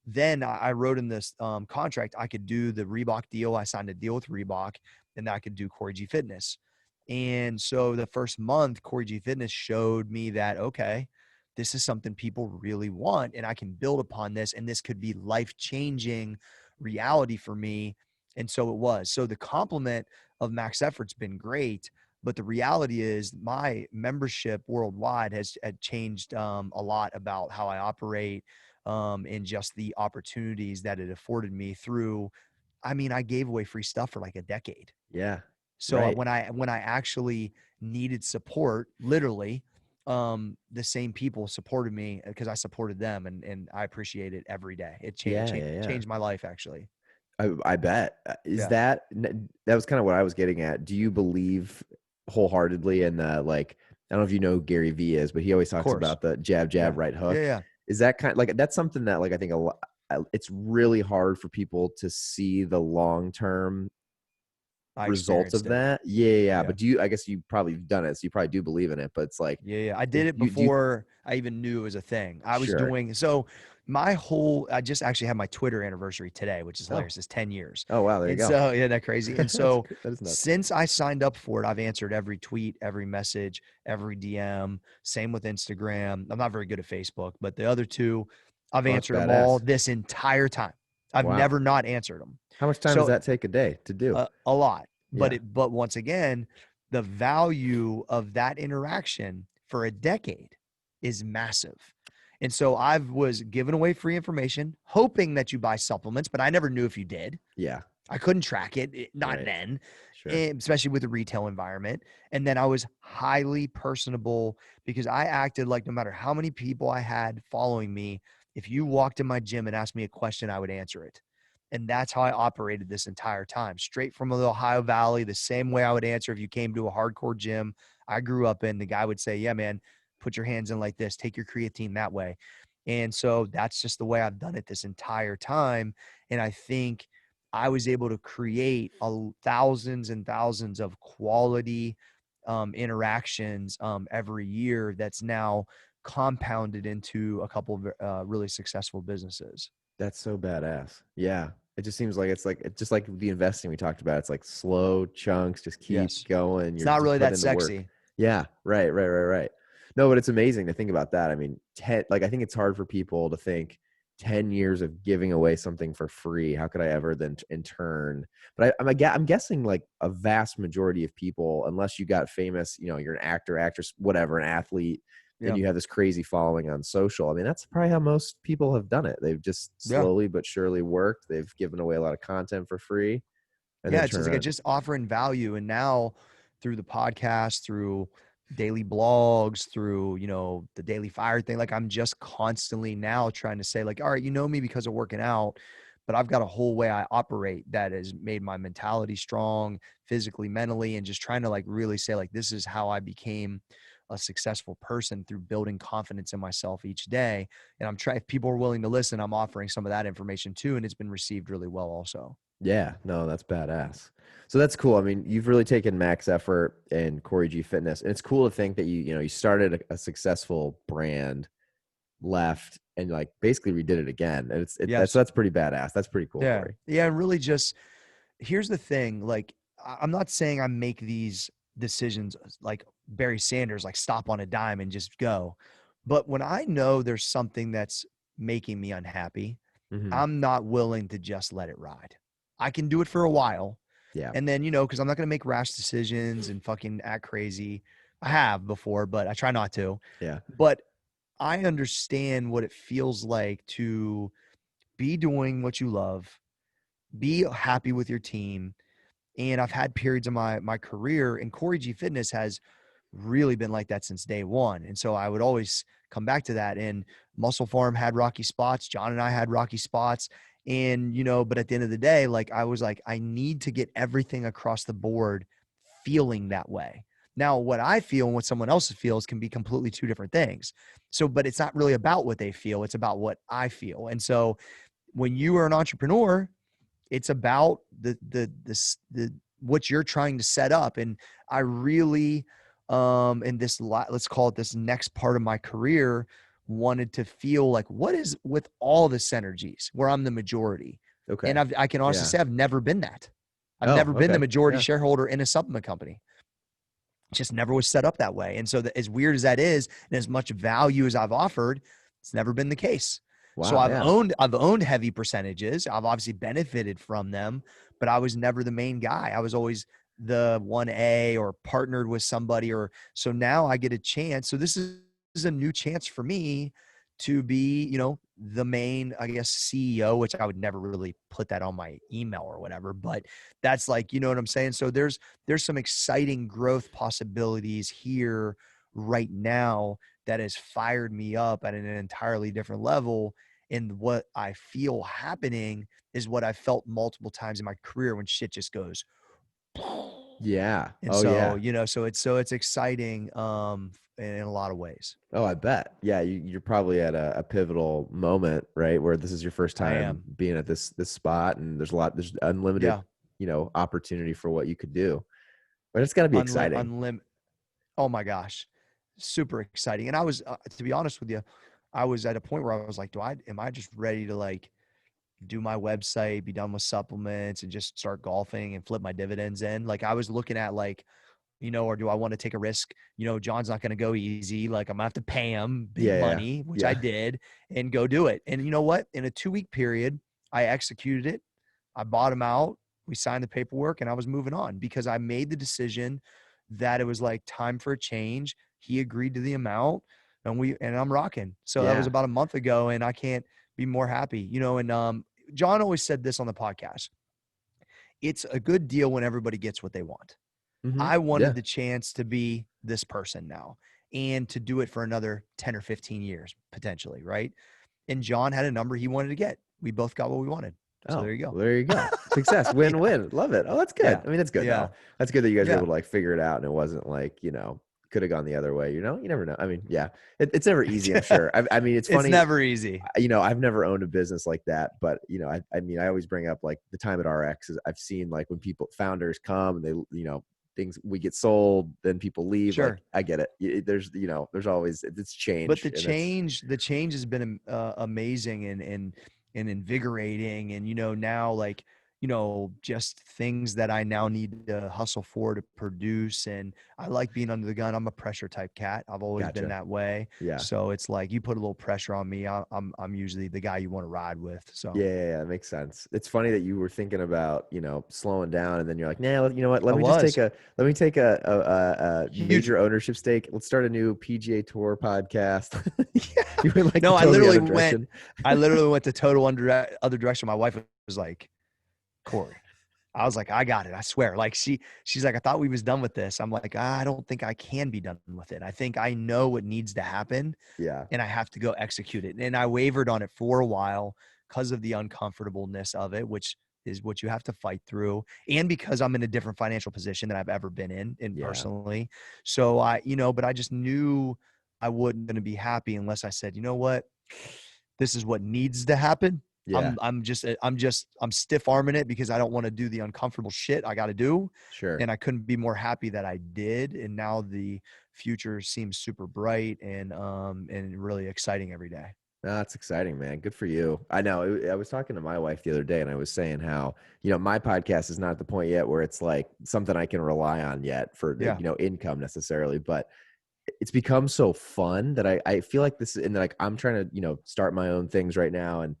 then I wrote in this contract, I could do the Reebok deal. I signed a deal with Reebok and I could do Cory G Fitness. And so the first month, Cory G Fitness showed me that, okay, this is something people really want and I can build upon this. And this could be life-changing reality for me. And so it was. So the compliment of Max Effort's been great. But the reality is my membership worldwide had changed a lot about how I operate and just the opportunities that it afforded me through. I mean, I gave away free stuff for like a decade. Yeah. So Right. when I actually needed support, literally, the same people supported me because I supported them, and I appreciate it every day. It Yeah. Yeah. Yeah. changed my life actually. I bet. Is Yeah, that was kind of what I was getting at. Do you believe wholeheartedly in like, I don't know if you know who Gary Vee is, but he always of talks course. about the jab, Yeah, jab, right hook. yeah. Is that kind of like, that's something that like I think it's really hard for people to see the long term I results experienced of it. that. Yeah. Yeah. But I guess you probably done it, so you probably do believe in it. But it's like, Yeah. I if did it you do, before I even knew it was a thing. I was sure. doing I just actually had my Twitter anniversary today, which is Oh, hilarious. It's 10 years. oh wow, there you And go. so, yeah, that crazy. And so, That is nuts. since I signed up for it, I've answered every tweet, every message, every DM. Same with Instagram. I'm not very good at Facebook, but the other two, I've Oh, that's answered them all badass. this entire time. I've Wow. never not answered them. How much time does So, that take a day to do? a lot. Yeah. But once again, the value of that interaction for a decade is massive. And so I was giving away free information, hoping that you buy supplements, but I never knew if you did. Yeah. I couldn't track it, not Right. then, Sure. especially with the retail environment. And then I was highly personable because I acted like no matter how many people I had following me, if you walked in my gym and asked me a question, I would answer it. And that's how I operated this entire time, straight from the Ohio Valley, the same way I would answer if you came to a hardcore gym I grew up in. The guy would say, yeah, man, put your hands in like this, take your creatine that way. And so that's just the way I've done it this entire time. And I think I was able to create thousands and thousands of quality interactions every year that's now compounded into a couple of really successful businesses. That's so badass. Yeah. It just seems like it's just like the investing we talked about. It's like slow chunks, just keep Yes. going. It's You're not just really putting that in the work. sexy. Yeah. Right. No, but it's amazing to think about that. I mean, 10, like I think it's hard for people to think 10 years of giving away something for free. How could I ever then in turn? But I'm guessing like a vast majority of people, unless you got famous, you're an actor, actress, whatever, an athlete, and Yeah. you have this crazy following on social. I mean, that's probably how most people have done it. They've just Yeah. slowly but surely worked. They've given away a lot of content for free and Yeah. then It's turn just like around. just offering value. And now through the podcast, through daily blogs, through, the daily fire thing, like I'm just constantly now trying to say, like, all right, you know me because of working out, but I've got a whole way I operate that has made my mentality strong, physically, mentally, and just trying to like really say, like, this is how I became a successful person through building confidence in myself each day. And I'm trying, if people are willing to listen, I'm offering some of that information too. And it's been received really well also. Yeah, no, that's badass. So that's cool. I mean, you've really taken max effort in Corey G Fitness, and it's cool to think that you started a successful brand, left, and like basically redid it again. And Yes. that's pretty badass. That's pretty cool, Yeah. Corey. Yeah. And really just here's the thing. Like, I'm not saying I make these decisions like Barry Sanders, like stop on a dime and just go. But when I know there's something that's making me unhappy, Hmm. I'm not willing to just let it ride. I can do it for a while. Yeah, And then, because I'm not going to make rash decisions and fucking act crazy. I have before, but I try not to. yeah, But I understand what it feels like to be doing what you love, be happy with your team. And I've had periods of my career, and Corey G Fitness has really been like that since day one. And so I would always come back to that. And Muscle Farm had rocky spots. John and I had rocky spots. And, but at the end of the day, like I was like, I need to get everything across the board feeling that way. Now, what I feel and what someone else feels can be completely two different things. So, but it's not really about what they feel, it's about what I feel. And so when you are an entrepreneur, it's about the what you're trying to set up. And I really, in this, let's call it this next part of my career, wanted to feel like what is with all the synergies where I'm the majority. And okay, I can honestly yeah. say I've never been that. I've Oh, never been the okay, majority yeah. shareholder in a supplement company. It just never was set up that way. And so as weird as that is, and as much value as I've offered, it's never been the case. So Wow, yeah, I've owned heavy percentages. I've obviously benefited from them, but I was never the main guy. I was always the 1A or partnered with somebody. Or so now I get a chance. So this is a new chance for me to be, the main, I guess, CEO, which I would never really put that on my email or whatever, but that's like, you know what I'm saying? So there's some exciting growth possibilities here right now that has fired me up at an entirely different level. And what I feel happening is what I felt multiple times in my career when shit just goes. yeah. And Oh so, yeah. it's exciting in a lot of ways. Oh, I bet. Yeah, you're probably at a pivotal moment, right? Where this is your first I time am. being at this spot, and there's unlimited, Yeah. opportunity for what you could do. But it's got to be exciting. Oh my gosh, super exciting. And I was, to be honest with you, I was at a point where I was like, am I just ready to like do my website, be done with supplements, and just start golfing and flip my dividends in? Like, I was looking at like, or do I want to take a risk? John's not going to go easy. Like, I'm gonna have to pay him big money, which I did, and go do it. And you know what? In a 2-week period, I executed it. I bought him out. We signed the paperwork, and I was moving on because I made the decision that it was like time for a change. He agreed to the amount, and I'm rocking. So that was about a month ago, and I can't be more happy. And John always said this on the podcast: it's a good deal when everybody gets what they want. Mm-hmm. I wanted the chance to be this person now and to do it for another 10 or 15 years, potentially. Right. And John had a number he wanted to get. We both got what we wanted. So there you go. Well, there you go. Success. Win-win. Love it. Oh, that's good. I mean, that's good though. That's good that you guys were able to like figure it out, and it wasn't like, could have gone the other way. You never know. I mean, it's never easy, I'm sure. I mean, it's funny. It's never easy. I've never owned a business like that, but I mean, I always bring up like the time at RX is I've seen like when founders come and they, things we get sold, then people leave. Sure. Like, I get it. There's always, it's change. But the change has been amazing and invigorating. And, now like, just things that I now need to hustle for to produce. And I like being under the gun. I'm a pressure type cat. I've always been that way. Yeah. So it's like, you put a little pressure on me, I'm usually the guy you want to ride with. So yeah, it makes sense. It's funny that you were thinking about, slowing down, and then you're like, nah, you know what? Let me take a major ownership stake. Let's start a new PGA Tour podcast. You went like, no, I literally went to total other direction. My wife was like, Cory. I was like, I got it. I swear. Like she's like, I thought we was done with this. I'm like, I don't think I can be done with it. I think I know what needs to happen. Yeah. And I have to go execute it. And I wavered on it for a while because of the uncomfortableness of it, which is what you have to fight through. And because I'm in a different financial position than I've ever been in personally. So but I just knew I wasn't going to be happy unless I said, you know what, this is what needs to happen. Yeah. I'm stiff arming it because I don't want to do the uncomfortable shit I got to do. Sure. And I couldn't be more happy that I did. And now the future seems super bright and really exciting every day. No, that's exciting, man. Good for you. I know. I was talking to my wife the other day, and I was saying how, my podcast is not at the point yet where it's like something I can rely on yet for, income necessarily, but it's become so fun that I feel like this, and like, I'm trying to, start my own things right now. And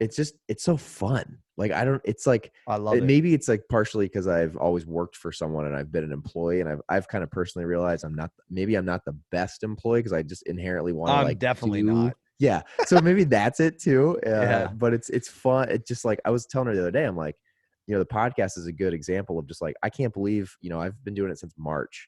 it's so fun. Like, it's like, I love it. Maybe it's like partially because I've always worked for someone and I've been an employee, and I've kind of personally realized I'm not the best employee because I just inherently want to like, definitely not. Yeah. So maybe that's it too. Yeah. But it's fun. It's just like, I was telling her the other day, I'm like, the podcast is a good example of just like, I can't believe, I've been doing it since March,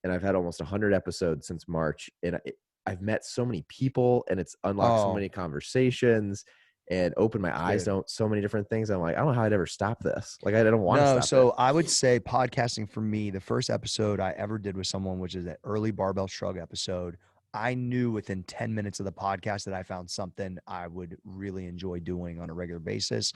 and I've had almost 100 episodes since March, and I've met so many people, and it's unlocked so many conversations and opened my eyes to so many different things. I'm like, I don't know how I'd ever stop this. Like, I don't want to stop. So I would say podcasting for me, the first episode I ever did with someone, which is that early barbell shrug episode, I knew within 10 minutes of the podcast that I found something I would really enjoy doing on a regular basis.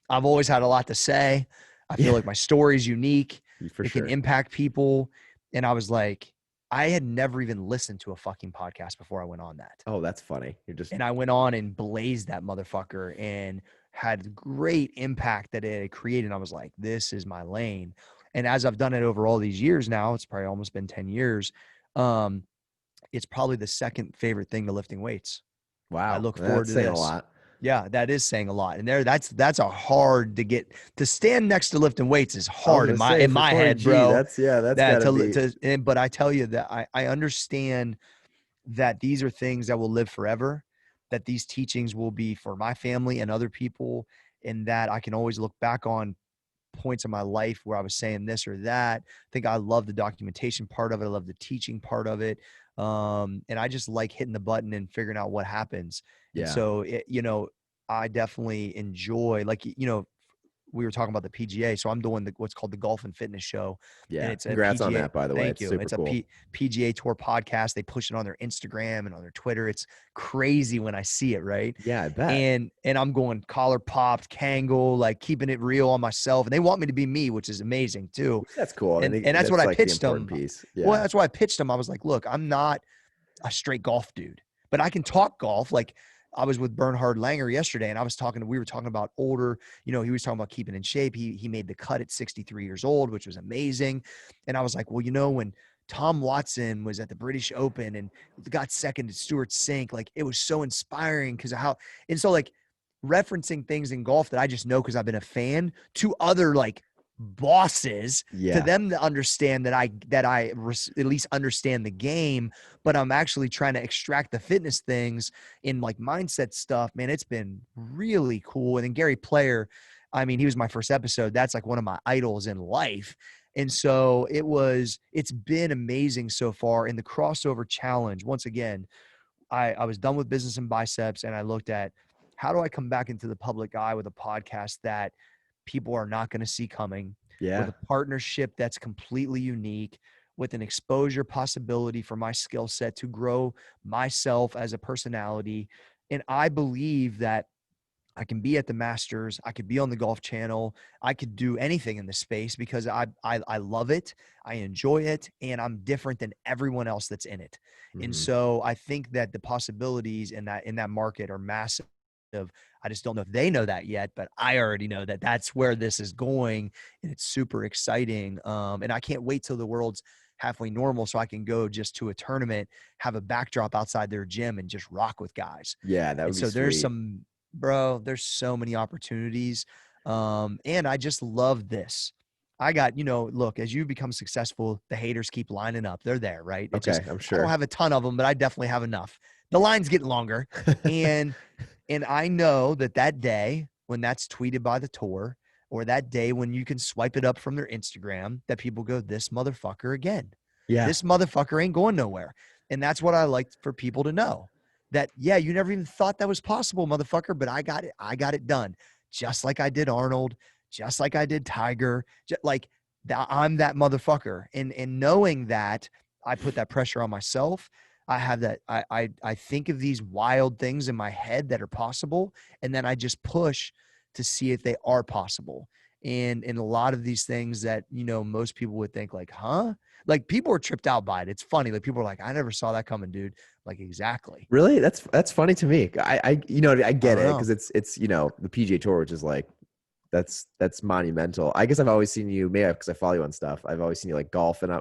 I've always had a lot to say. I feel like my story is unique. It can impact people. And I was like, I had never even listened to a fucking podcast before I went on that. Oh, that's funny. And I went on and blazed that motherfucker and had great impact that it created. And I was like, this is my lane. And as I've done it over all these years now, it's probably almost been 10 years. It's probably the second favorite thing to lifting weights. Wow. I look forward to this. A lot. Yeah, that is saying a lot. And that's a hard to stand next to lifting weights is hard in my head, bro. That's gotta be. But I tell you that I understand that these are things that will live forever, that these teachings will be for my family and other people, and that I can always look back on points in my life where I was saying this or that. I think I love the documentation part of it. I love the teaching part of it. And I just like hitting the button and figuring out what happens. Yeah. And so, I definitely enjoy, like, we were talking about the PGA. So I'm doing what's called the Golf and Fitness Show. Yeah. And it's a Congrats on PGA. that, by the way. Thank It's you. super It's cool. a PGA Tour podcast. They push it on their Instagram and on their Twitter. It's crazy when I see it, right? Yeah, I bet. And I'm going collar popped, Kangol, like keeping it real on myself. And they want me to be me, which is amazing too. That's cool. And that's what I like the pitched important them. piece. Yeah. Well, that's why I pitched them. I was like, look, I'm not a straight golf dude, but I can talk golf. Like I was with Bernhard Langer yesterday, and we were talking about older, he was talking about keeping in shape. He made the cut at 63 years old, which was amazing. And I was like, well, when Tom Watson was at the British Open and got second at Stewart Sink, like it was so inspiring because of how, and so like referencing things in golf that I just know because I've been a fan to other like bosses, to them to understand that I at least understand the game, but I'm actually trying to extract the fitness things in like mindset stuff. Man, it's been really cool. And then Gary Player, I mean, he was my first episode. That's like one of my idols in life. And so it's been amazing so far. In the crossover challenge, once again, I was done with business and biceps, and I looked at how do I come back into the public eye with a podcast that people are not going to see coming, with a partnership that's completely unique, with an exposure possibility for my skill set to grow myself as a personality. And I believe that I can be at the Masters. I could be on the Golf Channel. I could do anything in this space because I love it. I enjoy it. And I'm different than everyone else that's in it. Mm-hmm. And so I think that the possibilities in that market are massive. I just don't know if they know that yet, but I already know that that's where this is going, and it's super exciting. And I can't wait till the world's halfway normal so I can go just to a tournament, have a backdrop outside their gym, and just rock with guys. Yeah, that would be so sweet. there's so many opportunities. And I just love this. I got, look, as you become successful, the haters keep lining up. They're there, right? I'm sure. I don't have a ton of them, but I definitely have enough. The line's getting longer. And I know that day when that's tweeted by the tour, or that day when you can swipe it up from their Instagram, that people go, this motherfucker again. Yeah. This motherfucker ain't going nowhere. And that's what I like for people to know. That, yeah, you never even thought that was possible, motherfucker, but I got it. I got it done. Just like I did Arnold, just like I did Tiger, like that, I'm that motherfucker. And knowing that, I put that pressure on myself. I have that. I think of these wild things in my head that are possible, and then I just push to see if they are possible. And in a lot of these things that, most people would think like, huh? Like people are tripped out by it. It's funny. Like people are like, I never saw that coming, dude. Like, exactly. Really? That's funny to me. I get it because it's the PGA Tour, which is like, that's monumental. I guess I've always seen you, maybe because I follow you on stuff. I've always seen you like golf, and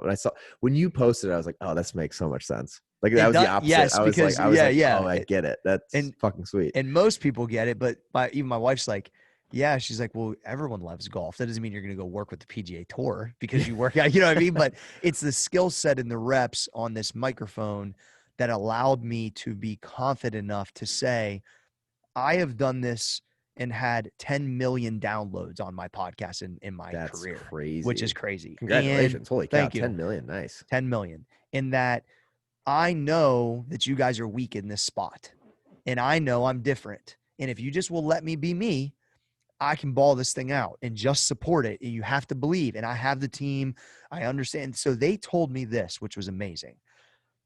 when you posted it, I was like, oh, this makes so much sense. Like that was the opposite. Yes, I was because like, oh, I get it. That's fucking sweet. And most people get it, but even my wife's like, yeah, she's like, well, everyone loves golf. That doesn't mean you're going to go work with the PGA Tour because you work out, you know what I mean? But it's the skill set and the reps on this microphone that allowed me to be confident enough to say, I have done this and had 10 million downloads on my podcast in my career. Crazy. Which is crazy. Congratulations. And holy cow. thank you. 10 million. Nice. 10 million. In that I know that you guys are weak in this spot, and I know I'm different. And if you just will let me be me, I can ball this thing out and just support it. And you have to believe. And I have the team. I understand. So they told me this, which was amazing.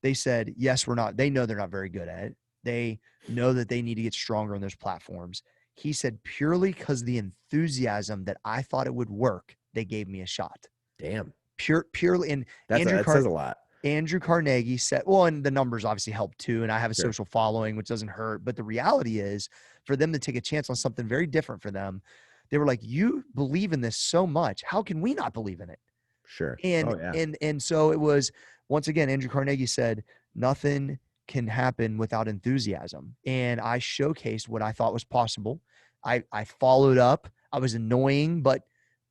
They said, yes, they know they're not very good at it. They know that they need to get stronger on those platforms. He said, purely because the enthusiasm that I thought it would work, they gave me a shot. Damn. Purely. And that says a lot. Andrew Carnegie said, well, and the numbers obviously help too. And I have a social following, which doesn't hurt. But the reality is for them to take a chance on something very different for them, they were like, you believe in this so much. How can we not believe in it? Sure. And so it was, once again, Andrew Carnegie said, nothing can happen without enthusiasm. And I showcased what I thought was possible. I followed up. I was annoying, but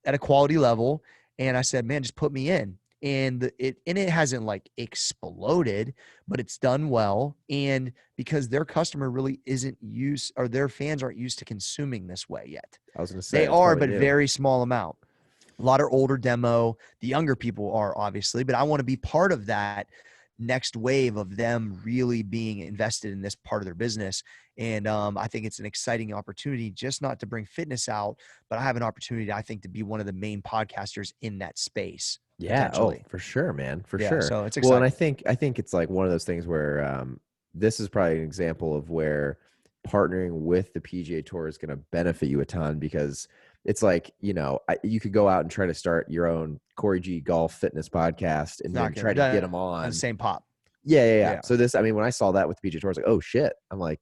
at a quality level. And I said, man, just put me in. And it hasn't like exploded, but it's done well. And because their customer really isn't used, or their fans aren't used to consuming this way yet. I was going to say they are, but very small amount. A lot of older demo. The younger people are obviously, but I want to be part of that next wave of them really being invested in this part of their business. And I think it's an exciting opportunity, just not to bring fitness out, but I have an opportunity, I think, to be one of the main podcasters in that space. Yeah. Oh, Potentially. for sure, man. For Yeah. sure. So it's Well, and I exciting. think it's like one of those things where this is probably an example of where partnering with the PGA Tour is going to benefit you a ton, because it's like, you could go out and try to start your own Corey G golf fitness podcast It's and not then going try to get to them the on. same pop. Yeah, yeah, yeah. Yeah. So this, I mean, when I saw that with the PGA Tour, I was like, oh shit. I'm like,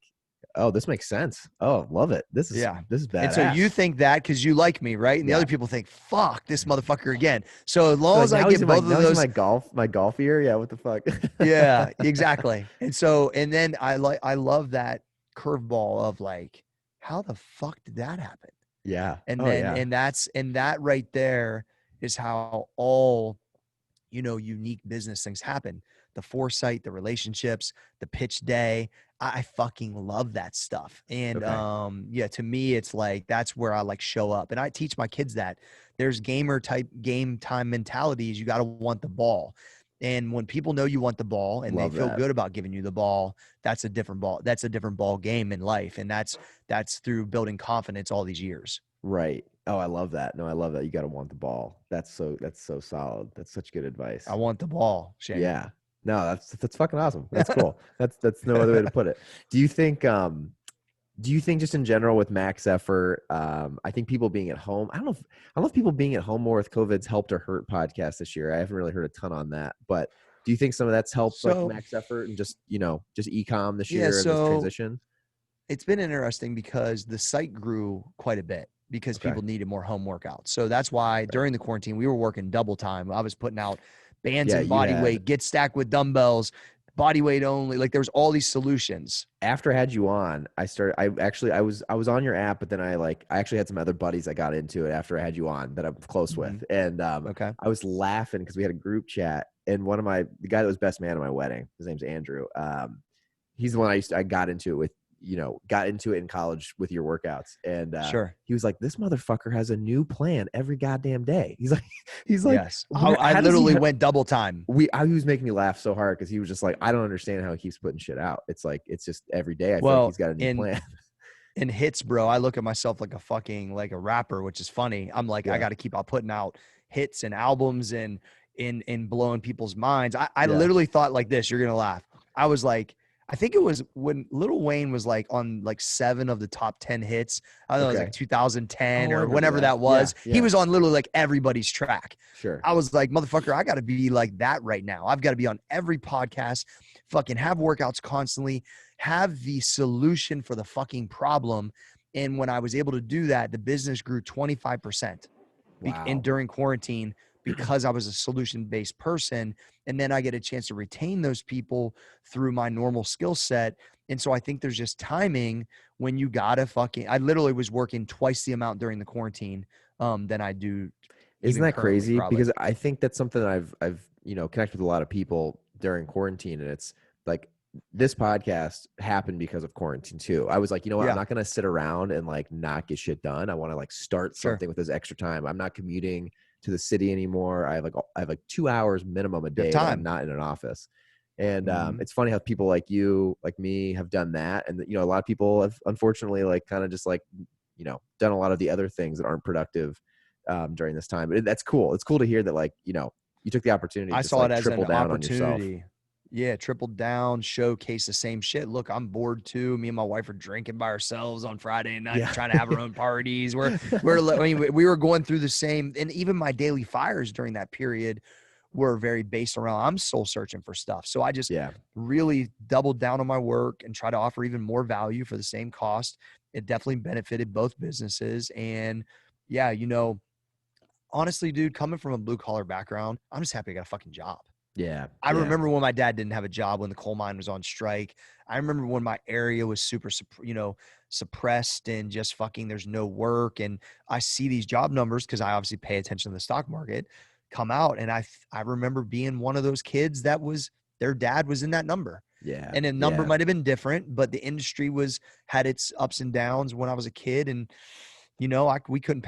oh, this makes sense. Oh, love it. This is Yeah. And so you badass. think that because you like me, right? And the Yeah. other people think, fuck this motherfucker again. So as long They're like, as I now he's get in my both of those, my golf ear. Yeah, what the fuck? yeah, exactly. And then I love that curveball of like, how the fuck did that happen? Yeah. And Oh then, yeah. and that right there is how all, unique business things happen. The foresight, the relationships, the pitch day. I fucking love that stuff. And Okay. yeah, to me, it's like that's where I like show up. And I teach my kids that there's gamer type game time mentalities. You got to want the ball. And when people know you want the ball and they Love feel that. good about giving you the ball, that's a different ball. That's a different ball game in life. And that's through building confidence all these years. Right. Oh, I love that. No, I love that. You got to want the ball. That's so solid. That's such good I advice. want the ball, Shane. Yeah. No, that's fucking awesome. That's cool. That's no other way to put it. Do you think just in general with max effort, I think people being at home, I don't know if people being at home more with COVID's helped or hurt podcasts this year. I haven't really heard a ton on that, but do you think some of that's helped like So max effort and just e-com this yeah, year and this so transition? it's been interesting because the site grew quite a bit because Okay. people needed more home workouts. So that's why Right. during the quarantine, we were working double time. I was putting out bands Yeah, and you body had weight, get stacked with dumbbells, body weight only. Like there was all these solutions. after I had you on, I was on your app, but then I actually had some other buddies I got into it after I had you on that I'm close with. And Okay. I was laughing because we had a group chat, and the guy that was best man at my wedding, his name's Andrew. He's the one I got into it with, got into it in college with your workouts. And Sure. he was like, this motherfucker has a new plan every goddamn day. He's like, Yes. I how does he literally went double time. he was making me laugh so hard because he was just like, I don't understand how he keeps putting shit out. It's like, it's just every day I feel like Well, he's got a new plan. in hits, bro, I look at myself like a fucking, like a rapper, which is funny. I'm like, I Yeah. got to keep on putting out hits and albums and in blowing people's minds. I Yeah. literally thought like this, you're going to laugh. I was like, I think it was when Lil Wayne was like on like 7 of the top 10 hits. I don't know, it was Okay. like 2010 Oh, I or remember whenever that Yeah, was. He yeah. was on literally like everybody's track. Sure. I was like, motherfucker, I got to be like that right now. I've got to be on every podcast, fucking have workouts constantly, have the solution for the fucking problem. And when I was able to do that, the business grew 25% Wow. during quarantine because I was a solution-based person. And then I get a chance to retain those people through my normal skill set. And so I think there's just timing when you gotta I literally was working twice the amount during the quarantine than I do. Isn't Even that currently, crazy? probably. Because I think that's something that I've connected with a lot of people during quarantine, and it's like this podcast happened because of quarantine too. I was like, you know what? Yeah. I'm not gonna sit around and like not get shit done. I want to like start Sure. something with this extra time. I'm not commuting to the city anymore. I have like 2 hours minimum a day that I'm not in an office. And it's funny how people like you, like me, have done that. And a lot of people have unfortunately like kind of just like done a lot of the other things that aren't productive during this time. But that's cool. It's cool to hear that like you took the opportunity to I just saw like it as triple an down on yourself. opportunity. Yeah, triple down, showcase the same shit. Look, I'm bored too. Me and my wife are drinking by ourselves on Friday night, trying to have our own parties. I mean, we were going through the same, and even my daily fires during that period were very based around I'm soul searching for stuff. So I just really doubled down on my work and try to offer even more value for the same cost. It definitely benefited both businesses. And yeah, honestly, dude, coming from a blue collar background, I'm just happy I got a fucking job. Yeah. I remember when my dad didn't have a job, when the coal mine was on strike. I remember when my area was super, suppressed and just fucking there's no work. And I see these job numbers because I obviously pay attention to the stock market come out. And I remember being one of those kids that was their dad was in that number. Yeah. And the number might have been different, but the industry had its ups and downs when I was a kid. And, we couldn't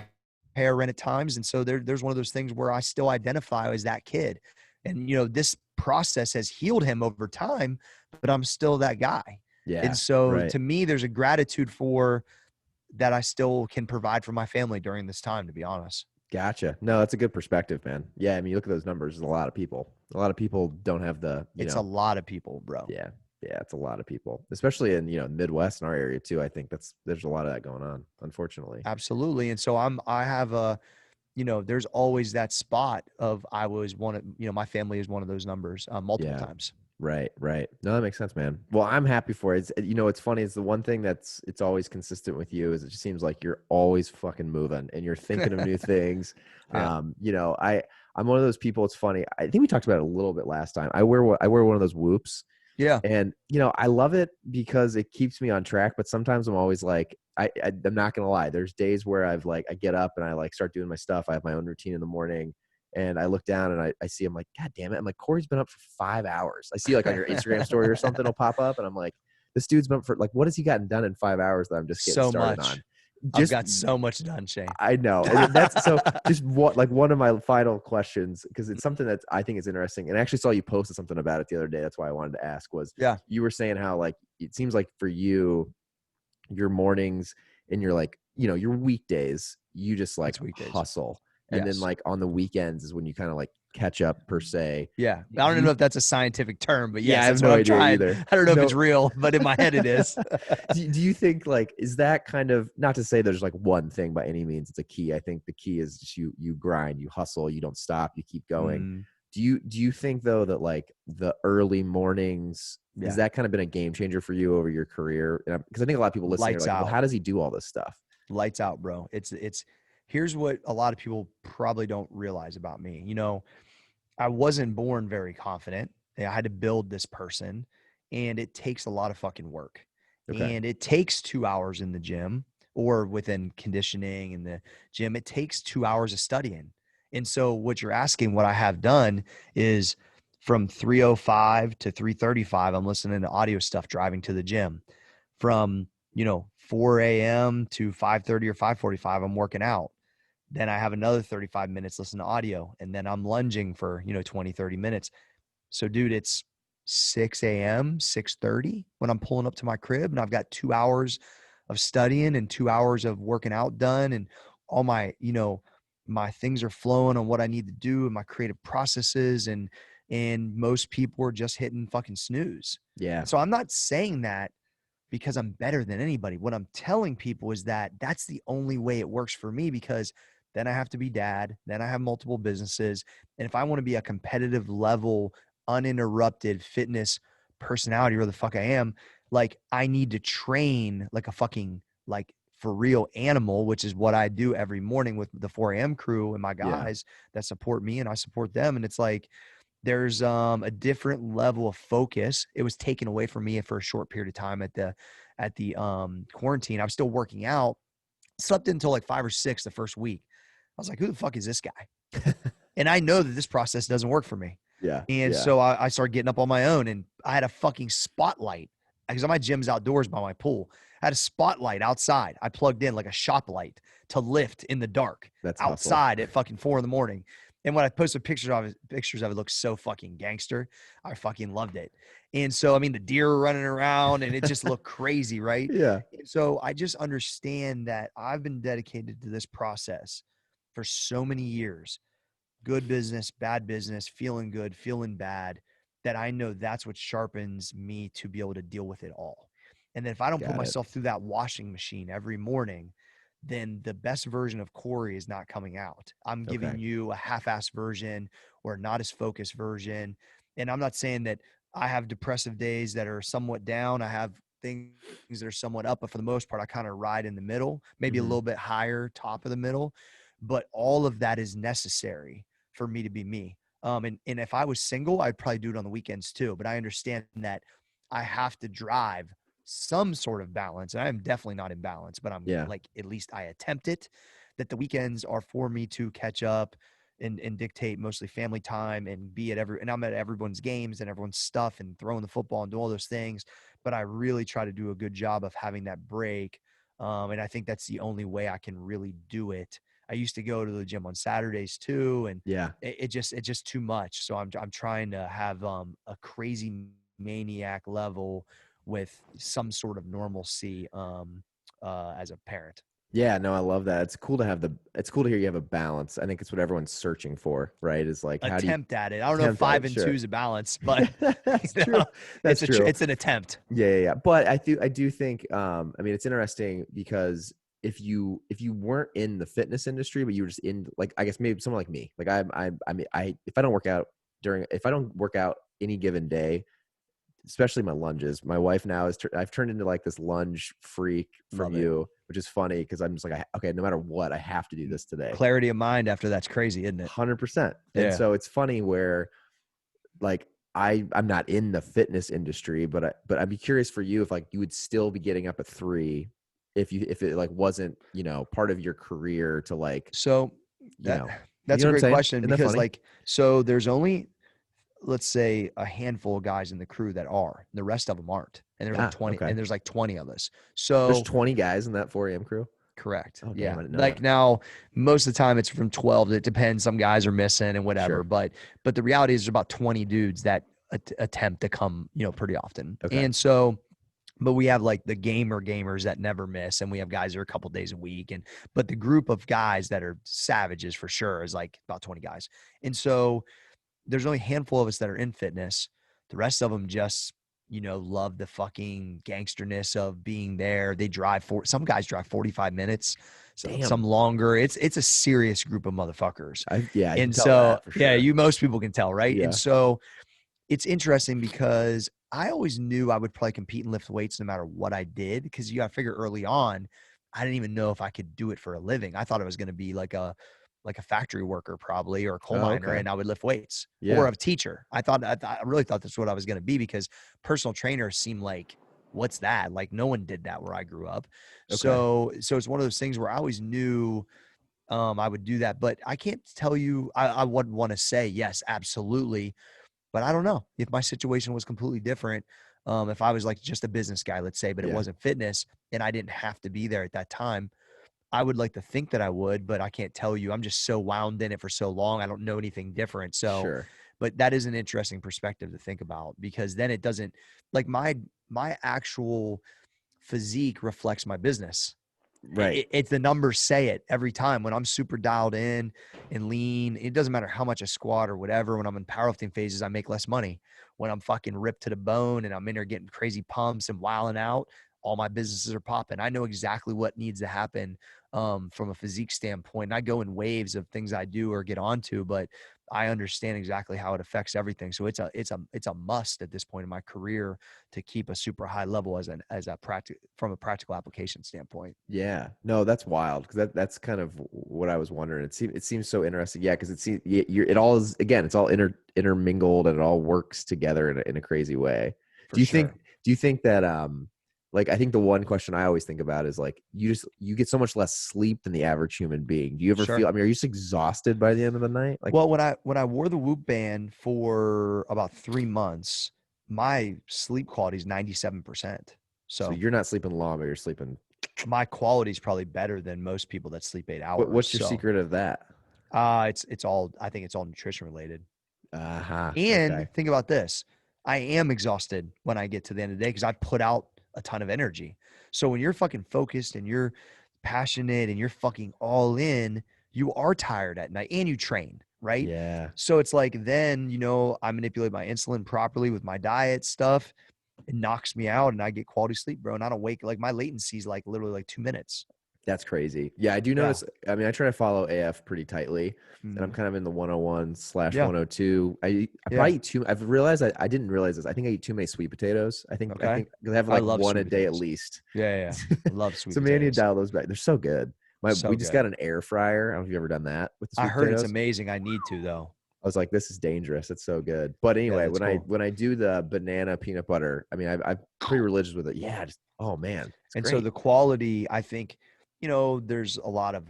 pay our rent at times. And so there's one of those things where I still identify as that kid. And, this process has healed him over time, but I'm still that guy. Yeah. And so Right. to me, there's a gratitude for that I still can provide for my family during this time, to be honest. Gotcha. No, that's a good perspective, man. Yeah. I mean, you look at those numbers, there's a lot of people. A lot of people don't have the, It's a lot of people, bro. yeah. Yeah. It's a lot of people, especially in, Midwest in our area too. I think there's a lot of that going on, unfortunately. Absolutely. And so I have a, there's always that spot of I was one of, my family is one of those numbers multiple Yeah. times. Right, right. No, that makes sense, man. Well, I'm happy for it. It's funny. It's the one thing it's always consistent with you is it just seems like you're always fucking moving and you're thinking of new things. Yeah. I'm one of those people. It's funny. I think we talked about it a little bit last time. I wear one of those whoops, Yeah. and I love it because it keeps me on track. But sometimes I'm always like, I'm not gonna lie. There's days where I get up and I like start doing my stuff. I have my own routine in the morning. And I look down and I see, I'm like, God damn it. I'm like, Cory's been up for 5 hours. I see like on your Instagram story or something will pop up. And I'm like, this dude's been up for like, what has he gotten done in 5 hours that I'm just getting So started much. on? I've Just, got so much done, Shane. I know. And that's so just one of my final questions, because it's something that I think is interesting. And I actually saw you posted something about it the other day. That's why I wanted to ask was Yeah. you were saying how like, it seems like for you, your mornings and your weekdays, you just like It's weekdays. hustle. And then Yes. like on the weekends is when you kind of like catch up per se. Yeah. Do I don't even you, know if that's a scientific term, but yeah, yes, I have that's no what I'm idea trying. either. I don't know if No, it's real, but in my head it is. do you think like, is that kind of, not to say there's like one thing by any means, it's a key. I think the key is just you grind, you hustle, you don't stop, you keep going. Mm, Do you think though that like the early mornings, has yeah. that kind of been a game changer for you over your career? Because I think a lot of people listening are Lights like, well, out. how does he do all this stuff? Lights out, bro. Here's what a lot of people probably don't realize about me. I wasn't born very confident. I had to build this person, and it takes a lot of fucking work. Okay. And it takes 2 hours in the gym or within conditioning in the gym. It takes 2 hours of studying. And so what you're asking, what I have done is from 3:05 to 3:35, I'm listening to audio stuff driving to the gym. From 4 a.m. to 5:30 or 5:45, I'm working out. Then I have another 35 minutes listening to audio, and then I'm lunging for 20, 30 minutes. So dude, it's 6 a.m., 6:30 when I'm pulling up to my crib, and I've got 2 hours of studying and 2 hours of working out done, and all my my things are flowing on what I need to do and my creative processes, and most people are just hitting fucking snooze. Yeah. And so I'm not saying that because I'm better than anybody. What I'm telling people is that that's the only way it works for me, because then I have to be dad, then I have multiple businesses. And if I want to be a competitive level, uninterrupted fitness personality, or the fuck I am, like I need to train like a fucking, like for real animal, which is what I do every morning with the 4 a.m. crew and my Yeah. guys that support me and I support them. And it's like, there's a different level of focus. It was taken away from me for a short period of time at the quarantine. I was still working out, slept until like 5 or 6 the first week. I was like, who the fuck is this guy? And I know that this process doesn't work for me. Yeah. And Yeah. so I started getting up on my own, and I had a fucking spotlight because my gym's outdoors by my pool. I had a spotlight outside. I plugged in like a shop light to lift in the dark That's hustle. outside at fucking 4 a.m. And when I posted pictures of it looked so fucking gangster. I fucking loved it. And so, I mean, the deer were running around and it just looked crazy, right? Yeah. And so I just understand that I've been dedicated to this process for so many years. Good business, bad business, feeling good, feeling bad, that I know that's what sharpens me to be able to deal with it all. And then if I don't put Got it. myself through that washing machine every morning, then the best version of Cory is not coming out. I'm giving Okay. you a half-assed version or not as focused version. And I'm not saying that I have depressive days that are somewhat down. I have things that are somewhat up, but for the most part, I kind of ride in the middle, maybe a Mhm. little bit higher, top of the middle. But all of that is necessary for me to be me. And if I was single, I'd probably do it on the weekends too. But I understand that I have to drive some sort of balance. And I am definitely not in balance, but I'm Yeah. like, at least I attempt it, that the weekends are for me to catch up and dictate mostly family time and be at and I'm at everyone's games and everyone's stuff and throwing the football and do all those things. But I really try to do a good job of having that break. And I think that's the only way I can really do it. I used to go to the gym on Saturdays too. And Yeah. it's just too much. So I'm trying to have a crazy maniac level with some sort of normalcy as a parent. Yeah, no, I love that. It's cool to hear you have a balance. I think it's what everyone's searching for, right? Is like, how do you Attempt at it. I don't know if attempt at 5 it? and 2 Sure. is a balance, but That's true. That's true. it's an attempt. Yeah. But I do think, I mean, it's interesting because if you weren't in the fitness industry, but you were just in, like, I guess maybe someone like me, like I mean, if I don't work out any given day, especially my lunges. My wife now I've turned into like this lunge freak from Love it. you, which is funny because I'm just like, okay, no matter what, I have to do this today. Clarity of mind after that's crazy, isn't it? 100%. And Yeah. so it's funny where, like, I'm not in the fitness industry, but I'd be curious for you if, like, you would still be getting up at 3 if it, like, wasn't, part of your career to, like, So you that know, you that's know a what I'm great saying? question Isn't that because funny? so there's only, let's say, a handful of guys in the crew that are. The rest of them aren't. And there's like 20 Okay. and there's like 20 of us. There's So 20 guys in that 4 a.m. crew. correct. Oh, damn, Yeah. I didn't know Like that. now, most of the time it's from 12. It depends. Some guys are missing and whatever. Sure. But the reality is there's about 20 dudes that attempt to come, pretty often. Okay. And so, but we have like the gamers that never miss, and we have guys that are a couple days a week. But the group of guys that are savages for sure is like about 20 guys. And so there's only a handful of us that are in fitness. The rest of them just, love the fucking gangsterness of being there. They some guys drive 45 minutes, so some Damn. longer. It's a serious group of motherfuckers. I can And tell so, that for yeah, sure. most people can tell, right? And Yeah. so it's interesting because I always knew I would probably compete and lift weights no matter what I did. Because you got to figure early on, I didn't even know if I could do it for a living. I thought it was going to be like a factory worker probably, or a coal Oh, miner, okay. and I would lift weights, or Yeah. a teacher. I really thought that's what I was going to be, because personal trainers seem like, what's that? Like no one did that where I grew up. Okay. So it's one of those things where I always knew I would do that, but I can't tell you, I would want to say yes, absolutely. But I don't know if my situation was completely different. If I was like just a business guy, let's say, but it Yeah. wasn't fitness and I didn't have to be there at that time, I would like to think that I would, but I can't tell you. I'm just so wound in it for so long. I don't know anything different. So, Sure. but that is an interesting perspective to think about, because then it doesn't, like, my actual physique reflects my business. Right. It's the numbers say it every time. When I'm super dialed in and lean, it doesn't matter how much I squat or whatever. When I'm in powerlifting phases, I make less money. When I'm fucking ripped to the bone and I'm in there getting crazy pumps and wilding out, all my businesses are popping. I know exactly what needs to happen from a physique standpoint. And I go in waves of things I do or get onto, but I understand exactly how it affects everything. So it's a must at this point in my career to keep a super high level from a practical application standpoint. Yeah. No, that's wild, because that's kind of what I was wondering. It seems so interesting. Yeah, because it all is, again, it's all intermingled, and it all works together in a crazy way. For Do you sure. think that like, I think the one question I always think about is, like, you get so much less sleep than the average human being. Do you ever Sure. feel, I mean, are you just exhausted by the end of the night? Like, Well, when I wore the Whoop band for about 3 months, my sleep quality is 97%. so So you're not sleeping long, but you're sleeping. my quality is probably better than most people that sleep 8 hours. What's your So secret of that? it's all, I think it's all nutrition related. Uh-huh. And Okay. think about this. I am exhausted when I get to the end of the day because I put out a ton of energy. So when you're fucking focused and you're passionate and you're fucking all in, you are tired at night and you train, right? Yeah. So it's like, then, I manipulate my insulin properly with my diet stuff. It knocks me out and I get quality sleep, bro. And I don't wake, like, my latency is like literally like 2 minutes. That's crazy. Yeah, I do Yeah. notice. I mean, I try to follow AF pretty tightly, and I'm Mhm. kind of in the 101 / Yeah. 102. I Yeah. probably eat too. I've realized I didn't realize this. I think I eat too many sweet potatoes. I Okay. think I have I like love one sweet a day at potatoes. least. Yeah. I love sweet So maybe I need to potatoes. dial those back. They're so good. So We just good. got an air fryer. I don't know if you've ever done that with the I sweet heard it's potatoes. amazing. I need to, though. I was like, this is dangerous. It's so good. But Yeah, anyway, that's cool. when I do the banana peanut butter, I mean, I'm pretty religious with it. Yeah, just, oh man, it's And so great. the quality, I think, there's a lot of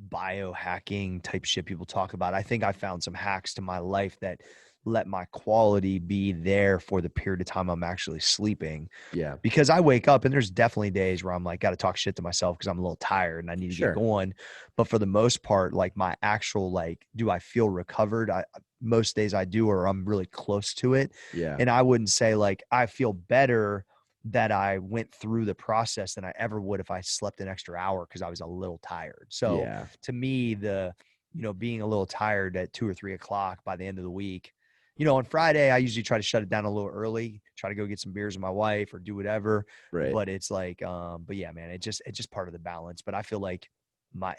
biohacking type shit people talk about. I think I found some hacks to my life that let my quality be there for the period of time I'm actually sleeping. Yeah. Because I wake up and there's definitely days where I'm like, got to talk shit to myself because I'm a little tired and I need to get Sure. going. But for the most part, like my actual, like, do I feel recovered? Most days I do, or I'm really close to it. Yeah. And I wouldn't say like I feel better that I went through the process than I ever would if I slept an extra hour because I was a little tired. So Yeah. to me, being a little tired at 2 or 3 o'clock by the end of the week, on Friday, I usually try to shut it down a little early, try to go get some beers with my wife or do whatever. Right. But it's like, but yeah, man, it's just part of the balance. But I feel like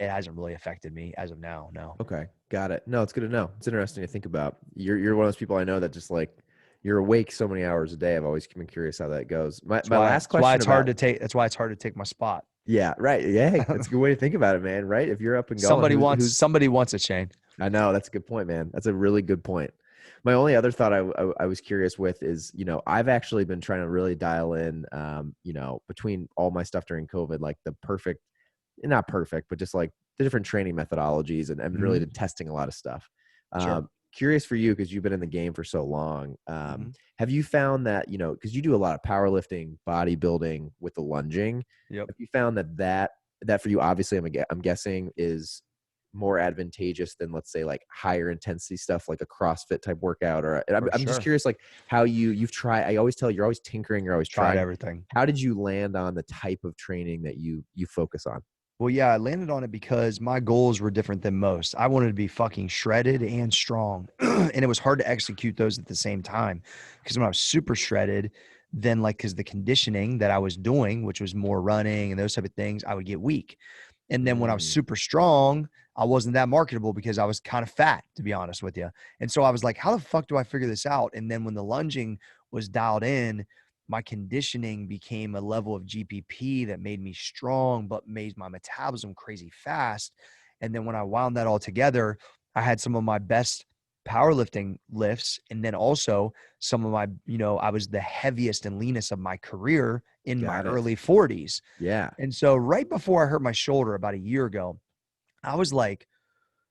it hasn't really affected me as of now. No. Okay. Got it. No, it's good to know. It's interesting to think about. You're one of those people I know that just like you're awake so many hours a day. I've always been curious how that goes. My last That's why question it's hard about to take. That's why it's hard to take my spot. yeah, right. Yeah, hey, that's a good way to think about it, man. Right? If you're up and going, who's Somebody wants it, Shane. I know that's a good point, man. That's a really good point. My only other thought I was curious with is, I've actually been trying to really dial in, between all my stuff during COVID, like the perfect, not perfect, but just like the different training methodologies and really Mhm. been testing a lot of stuff. Sure. Curious for you, because you've been in the game for so long. Mhm. Have you found that, because you do a lot of powerlifting, bodybuilding with the lunging, Yep. have you found that for you, obviously, I'm guessing is more advantageous than, let's say, like higher intensity stuff like a CrossFit type workout? Or and For I'm just sure. curious, like how you've tried. I always tell you're always tinkering, you're always Tried trying. everything. How did you land on the type of training that you focus on? Well, yeah, I landed on it because my goals were different than most. I wanted to be fucking shredded and strong. And it was hard to execute those at the same time. Because when I was super shredded, then because the conditioning that I was doing, which was more running and those type of things, I would get weak. And then when I was Mm, super strong, I wasn't that marketable because I was kind of fat, to be honest with you. And so I was like, how the fuck do I figure this out? And then when the lunging was dialed in, my conditioning became a level of GPP that made me strong, but made my metabolism crazy fast. And then when I wound that all together, I had some of my best powerlifting lifts. And then also some of my, I was the heaviest and leanest of my career in my got it. early 40s. Yeah. And so right before I hurt my shoulder about a year ago, I was like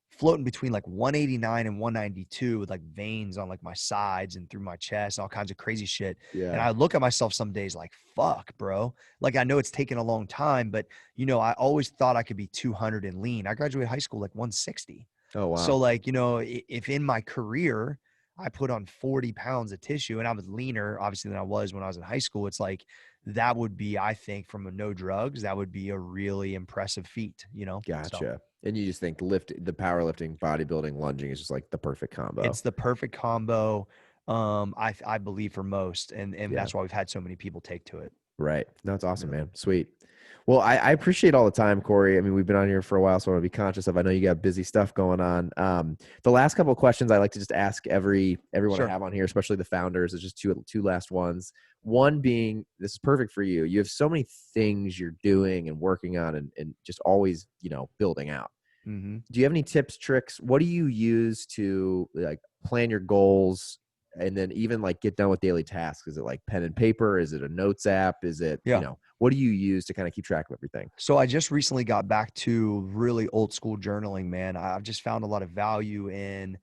floating between like 189 and 192 with like veins on like my sides and through my chest, all kinds of crazy shit. And Yeah. I look at myself some days like, fuck, bro. Like I know it's taken a long time, but I always thought I could be 200 and lean. I graduated high school like 160. Oh So wow. like, if in my career I put on 40 pounds of tissue and I was leaner, obviously, than I was when I was in high school, it's like that would be, I think, from a no drugs, that would be a really impressive feat. So Gotcha. And you just think the powerlifting, bodybuilding, lunging is just like the perfect combo. it's the perfect combo, I believe, for most, and Yeah. that's why we've had so many people take to it. Right. No, it's awesome, Yeah. man. Sweet. Well, I appreciate all the time, Cory. I mean, we've been on here for a while, so I want to be conscious of. I know you got busy stuff going on. The last couple of questions I like to just ask everyone I Sure. have on here, especially the founders, is just two last ones. One being, this is perfect for you. You have so many things you're doing and working on, and just always, building out. Hmm. Do you have any tips, tricks? What do you use to like plan your goals and then even like get done with daily tasks? Is it like pen and paper? Is it a notes app? Is it, Yeah. what do you use to kind of keep track of everything? So I just recently got back to really old school journaling, man. I've just found a lot of value in,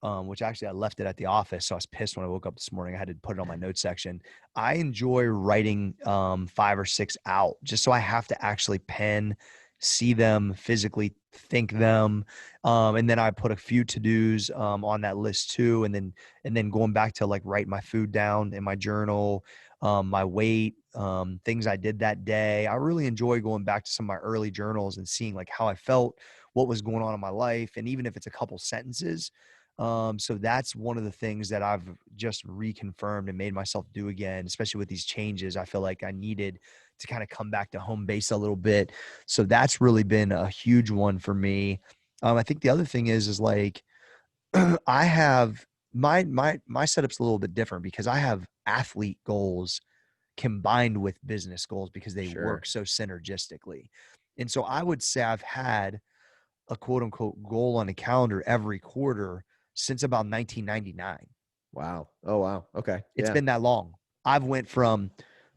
which actually I left it at the office. So I was pissed when I woke up this morning. I had to put it on my notes section. I enjoy writing 5 or 6 out just so I have to actually pen, see them physically, think them. And then I put a few to-dos on that list too. And then going back to like write my food down in my journal, my weight, things I did that day. I really enjoy going back to some of my early journals and seeing like how I felt, what was going on in my life, and even if it's a couple sentences. So that's one of the things that I've just reconfirmed and made myself do again, especially with these changes. I feel like I needed to kind of come back to home base a little bit. So that's really been a huge one for me. I think the other thing is like I have my setup's a little bit different because I have athlete goals combined with business goals because they Sure. work so synergistically. And so I would say I've had a quote unquote goal on a calendar every quarter since about 1999. Wow. Oh, wow. Okay. It's Yeah. been that long. I've went from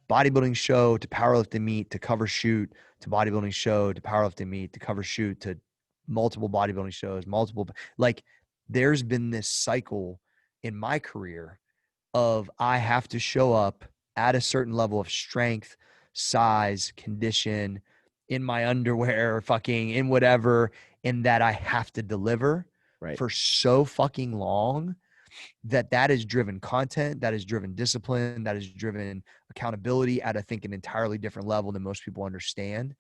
bodybuilding show to powerlifting meet to cover shoot to bodybuilding show to powerlifting meet to cover shoot to multiple bodybuilding shows, like there's been this cycle in my career of I have to show up at a certain level of strength, size, condition, in my underwear, fucking in whatever, and that I have to deliver Right. for so fucking long that has driven content, that has driven discipline, that has driven accountability at, I think, an entirely different level than most people understand.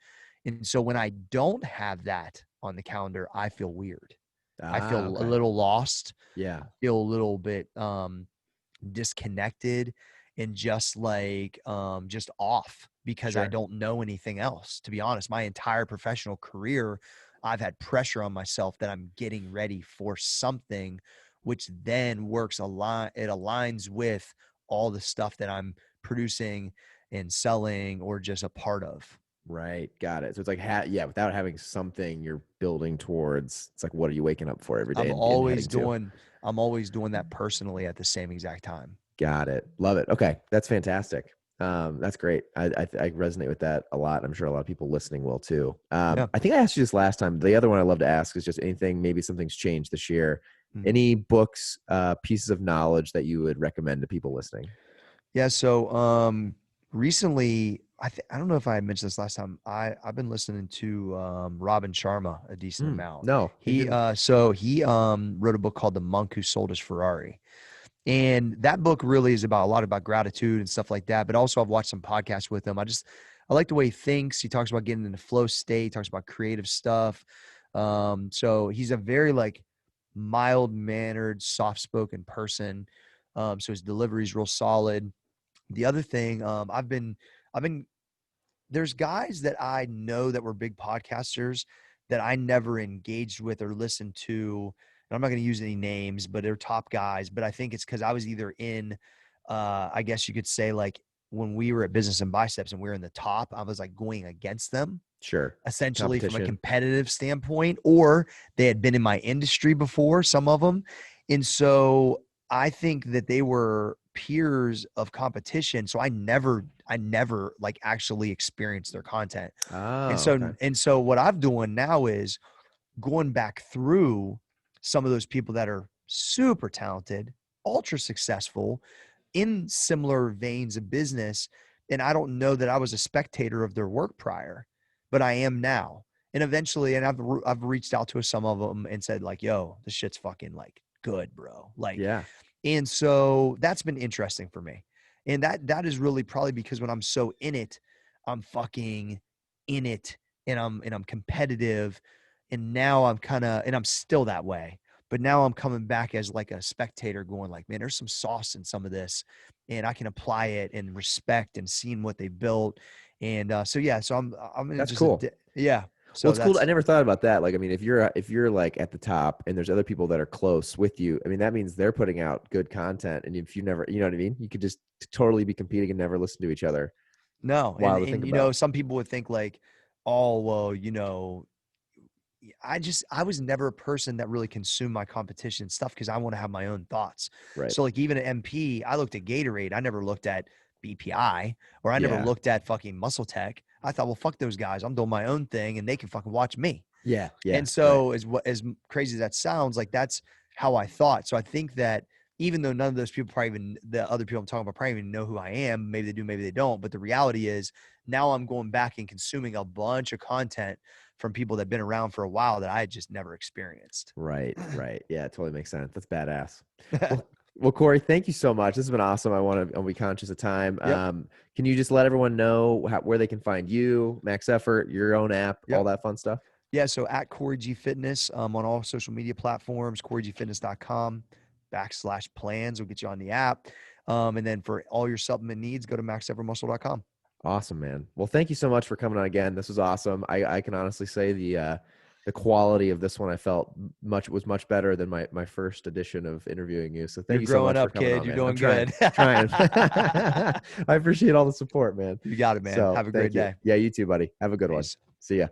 And so when I don't have that on the calendar, I feel weird. I feel a Okay. little lost, Yeah. feel a little bit disconnected, and just like just off, because I Sure. don't know anything else. To be honest, my entire professional career, I've had pressure on myself that I'm getting ready for something, which then it aligns with all the stuff that I'm producing and selling or just a part of. Right. Got it. So it's like, yeah, without having something you're building towards, it's like, what are you waking up for every day I'm and always heading to? doing I'm always doing that personally at the same exact time. Got it. Love it. Okay. That's fantastic. That's great. I resonate with that a lot. I'm sure a lot of people listening will too. Yeah. I think I asked you this last time. The other one I love to ask is just anything, maybe something's changed this year. Mm. Any books, pieces of knowledge that you would recommend to people listening? Yeah. So recently, I don't know if I mentioned this last time. I've been listening to Robin Sharma a decent amount. No, he didn't. He wrote a book called The Monk Who Sold His Ferrari. And that book really is about a lot about gratitude and stuff like that. But also I've watched some podcasts with him. I like the way he thinks. He talks about getting in the flow state, talks about creative stuff. So he's a very like mild mannered, soft spoken person. So his delivery is real solid. The other thing, I've been, there's guys that I know that were big podcasters that I never engaged with or listened to. And I'm not going to use any names, but they're top guys. But I think it's because I was either in, I guess you could say, like when we were at Business and Biceps and we were in the top, I was like going against them Sure. essentially from a Competition. competitive standpoint, or they had been in my industry before, some of them. And so I think that they were peers of competition. So I never like actually experienced their content. And Oh, so, okay. and so what I'm doing now is going back through some of those people that are super talented, ultra successful in similar veins of business. And I don't know that I was a spectator of their work prior, but I am now. And eventually, and I've reached out to some of them and said like, yo, this shit's fucking like good, bro. Like, Yeah. and so that's been interesting for me. And that is really probably because when I'm so in it, I'm fucking in it, and I'm competitive. And now and I'm still that way, but now I'm coming back as like a spectator going like, man, there's some sauce in some of this and I can apply it and respect and seeing what they built. And so, yeah, so I'm in That's just cool. yeah. Well, So it's cool. I that's, never thought about that. Like, I mean, if you're like at the top and there's other people that are close with you, I mean, that means they're putting out good content. And if you never, you know what I mean? You could just totally be competing and never listen to each other. no. Wild to think And, about. some people would think like, oh, well, I was never a person that really consumed my competition stuff because I want to have my own thoughts. Right. So like even at MP, I looked at Gatorade. I never looked at BPI, or I never Yeah. looked at fucking Muscle Tech. I thought, well, fuck those guys. I'm doing my own thing and they can fucking watch me. Yeah. Yeah. And Right. so as crazy as that sounds, like that's how I thought. So I think that even though none of those people probably even, the other people I'm talking about probably even know who I am, maybe they do, maybe they don't. But the reality is now I'm going back and consuming a bunch of content from people that have been around for a while that I had just never experienced. Right. Right. Yeah. It totally makes sense. That's badass. Well, Cory, thank you so much. This has been awesome. I'll be conscious of time. Yep. Can you just let everyone know where they can find you, Max Effort, your own app, all Yep. that fun stuff? Yeah. So at Cory G Fitness on all social media platforms, CoryGFitness.com/plans will get you on the app. And then for all your supplement needs, go to maxevermuscle.com. Awesome, man. Well, thank you so much for coming on again. This was awesome. I can honestly say the quality of this one I felt was much better than my first edition of interviewing you. So thank You're you so growing much for up, coming kid. on, You're man. I'm doing good. trying. I appreciate all the support, man. You got it, man. So Have a great thank you. day. Yeah, you too, buddy. Have a good one. Peace. See ya.